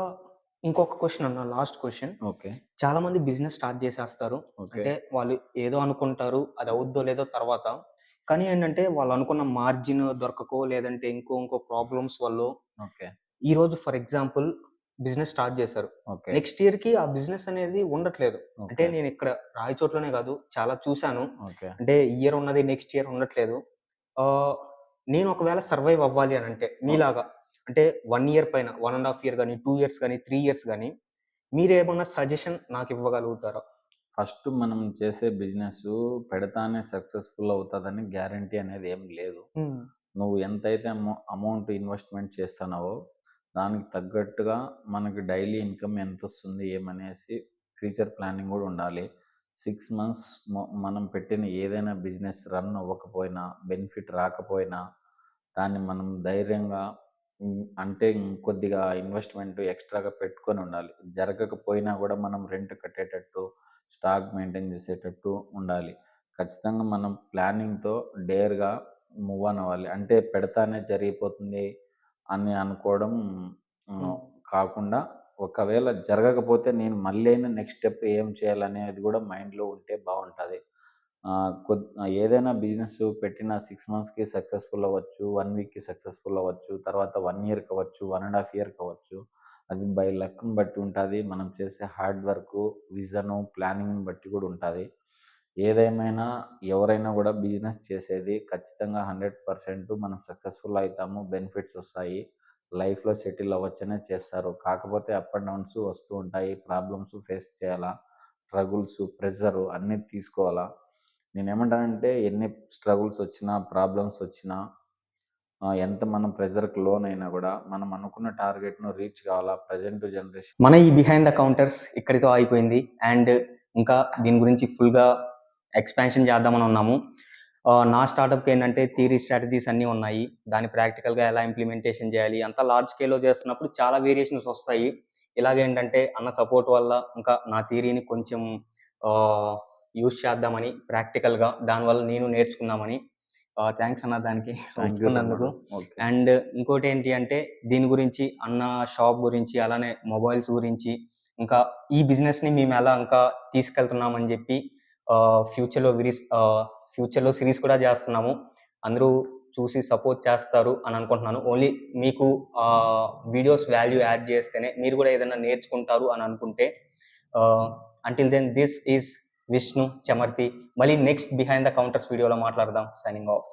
ఇంకొక క్వెషన్ అన్న లాస్ట్ క్వెషన్. ఓకే. చాలామంది బిజినెస్ స్టార్ట్ చేసేస్తారు. ఓకే. అంటే వాళ్ళు ఏదో అనుకుంటారు. అది అవుద్దో లేదో తర్వాత. కానీ ఏంటంటే వాళ్ళు అనుకున్న మార్జిన్ దొరకకో లేదంటే ఇంకో ప్రాబ్లమ్స్ వల్లో ఓకే. ఈరోజు ఫర్ ఎగ్జాంపుల్ బిజినెస్ స్టార్ట్ చేశారు. ఓకే. నెక్స్ట్ ఇయర్‌కి ఆ బిజినెస్ అనేది ఉండట్లేదు. అంటే ఓకే. నేను ఇక్కడ రాయచోట్లోనే కాదు చాలా చూసాను. ఓకే. అంటే ఈ ఇయర్ ఉన్నది నెక్స్ట్ ఇయర్ ఉండట్లేదు. ఆహ్, నేను ఒకవేళ సర్వైవ్ అవ్వాలి అనంటే ఓహ్! మీలాగా అంటే 1 ఇయర్ పైన 1 ½ ఇయర్ గాని, 2 ఇయర్స్ గాని, 3 ఇయర్స్ గాని మీరేమన్నా సజెషన్ నాకివ్వగలుగుతారా? ఫస్ట్ మనం చేసే బిజినెస్సు పెడతానే సక్సెస్‌ఫుల్ అవుతదని గ్యారంటీ అనేది ఏం లేదు. హ్మ్. నువ్వు ఎంతైతే అమౌంట్ ఇన్వెస్ట్‌మెంట్ చేస్తున్నావో, దానికి తగ్గట్టుగా మనకు డైలీ ఇన్‌కమ్ ఎంతొస్తుంది ఏమనేసి ఫ్యూచర్ ప్లానింగ్ గూడా ఉండాలి. 6 మంత్స్ మనం పెట్టిన ఏదైనా బిజినెస్ రన్ అవ్వకపోయినా, బెనిఫిట్ రాకపోయినా, దాన్ని మనం ధైర్యంగా అంటే కొద్దిగా ఇన్వెస్ట్‌మెంట్ ఎక్స్‌ట్రాగా పెట్టుకొని ఉండాలి. జరగకపోయినా గూడా మనం రెంట్ కట్టేటట్టు, స్టాక్ మెయింటైన్ చేసేటట్టు ఉండాలి. ఖచ్చితంగా మనం ప్లానింగ్‌తో డేర్‌గా మూవ్ ఆన్ అవ్వాలి. అంటే పెడతానే జరిగిపోతుంది అని అనుకోవడం హ్మ్, హ్మ్. కాకుండా ఒకవేళ జరగకపోతే నేను మళ్ళైనా నెక్స్ట్ స్టెప్ ఏం చేయాలనేది గూడా మైండ్‌లో ఉంటే బావుంటది. ఏదైనా బిజినెస్ పెట్టిన 6 మంత్స్‌కి సక్సెస్‌ఫుల్ అవ్వచ్చు. 1 వీక్‌కి సక్సెస్‌ఫుల్ అవ్వచ్చు. తర్వాత 1 ఇయర్ కావచ్చు. 1 ½ ఇయర్ కావచ్చు. అది బై లక్‌ని బట్టి ఉంటది. మనం చేసే హార్డ్ వర్కు, విజను, ప్లానింగ్‌ని బట్టి గూడా ఉంటది. ఏదేమైనా ఎవరైనా గూడా బిజినెస్ చేసేది ఖచ్చితంగా 100% మనం సక్సెస్‌ఫుల్ అయితాము. బెనిఫిట్స్ ఒస్తాయి. లైఫ్‌లో సెటిల్ అవ్వచ్చనే చేస్తారు. కాకపోతే అప్ అండ్ డౌన్స్ వస్తూ ఉంటాయి. ప్రాబ్లమ్స్ ఫేస్ చేయాలా. స్ట్రగుల్స్, ప్రెషరు అన్నీ తీసుకోవాలా. నేనేమంటానంటే ఎన్ని స్ట్రగుల్స్ వచ్చినా, ప్రాబ్లమ్స్ వచ్చినా ఎంత మనం ప్రెషర్‌కి లోనయినా గూడా మనం అనుకున్న టార్గెట్‌ను రీచ్ కావాలా. ప్రెజెంట్ జనరేషన్ మన ఈ బిహైండ్ ద కౌంటర్స్ ఇక్కడితో అయిపోయింది. అండ్ ఇంకా దీని గురించి ఫుల్‌గా ఎక్స్పాన్షన్ చేద్దామని ఉన్నాము. నా స్టార్టప్కి ఏంటంటే థియరీ స్ట్రాటజీస్ అన్నీ ఉన్నాయి. దాన్ని ప్రాక్టికల్గా ఎలా ఇంప్లిమెంటేషన్ చేయాలి, అంతా లార్జ్ స్కేల్లో చేస్తున్నప్పుడు చాలా వేరియేషన్స్ వస్తాయి. ఇలాగేంటంటే అన్న సపోర్ట్ వల్ల ఇంకా నా థియరీని కొంచెం యూజ్ చేద్దామని ప్రాక్టికల్గా, దానివల్ల నేను నేర్చుకుందామని. థ్యాంక్స్ అన్న దానికి ఒప్పుకున్నందుకు. అండ్ ఇంకోటి ఏంటి అంటే దీని గురించి అన్న షాప్ గురించి, అలానే మొబైల్స్ గురించి, ఇంకా ఈ బిజినెస్ని మేము ఎలా ఇంకా తీసుకెళ్తున్నామని చెప్పి ఫ్యూచర్లో సిరీస్ కూడా చేస్తున్నాము. అందరూ చూసి సపోర్ట్ చేస్తారు అని అనుకుంటున్నాను. ఓన్లీ మీకు వీడియోస్ వాల్యూ యాడ్ చేస్తేనే మీరు కూడా ఏదైనా నేర్చుకుంటారు అని అనుకుంటే. Until then this is Vishnu Chamarthi. మళ్ళీ నెక్స్ట్ బిహైండ్ ద కౌంటర్స్ వీడియోలో మాట్లాడదాం. Signing of.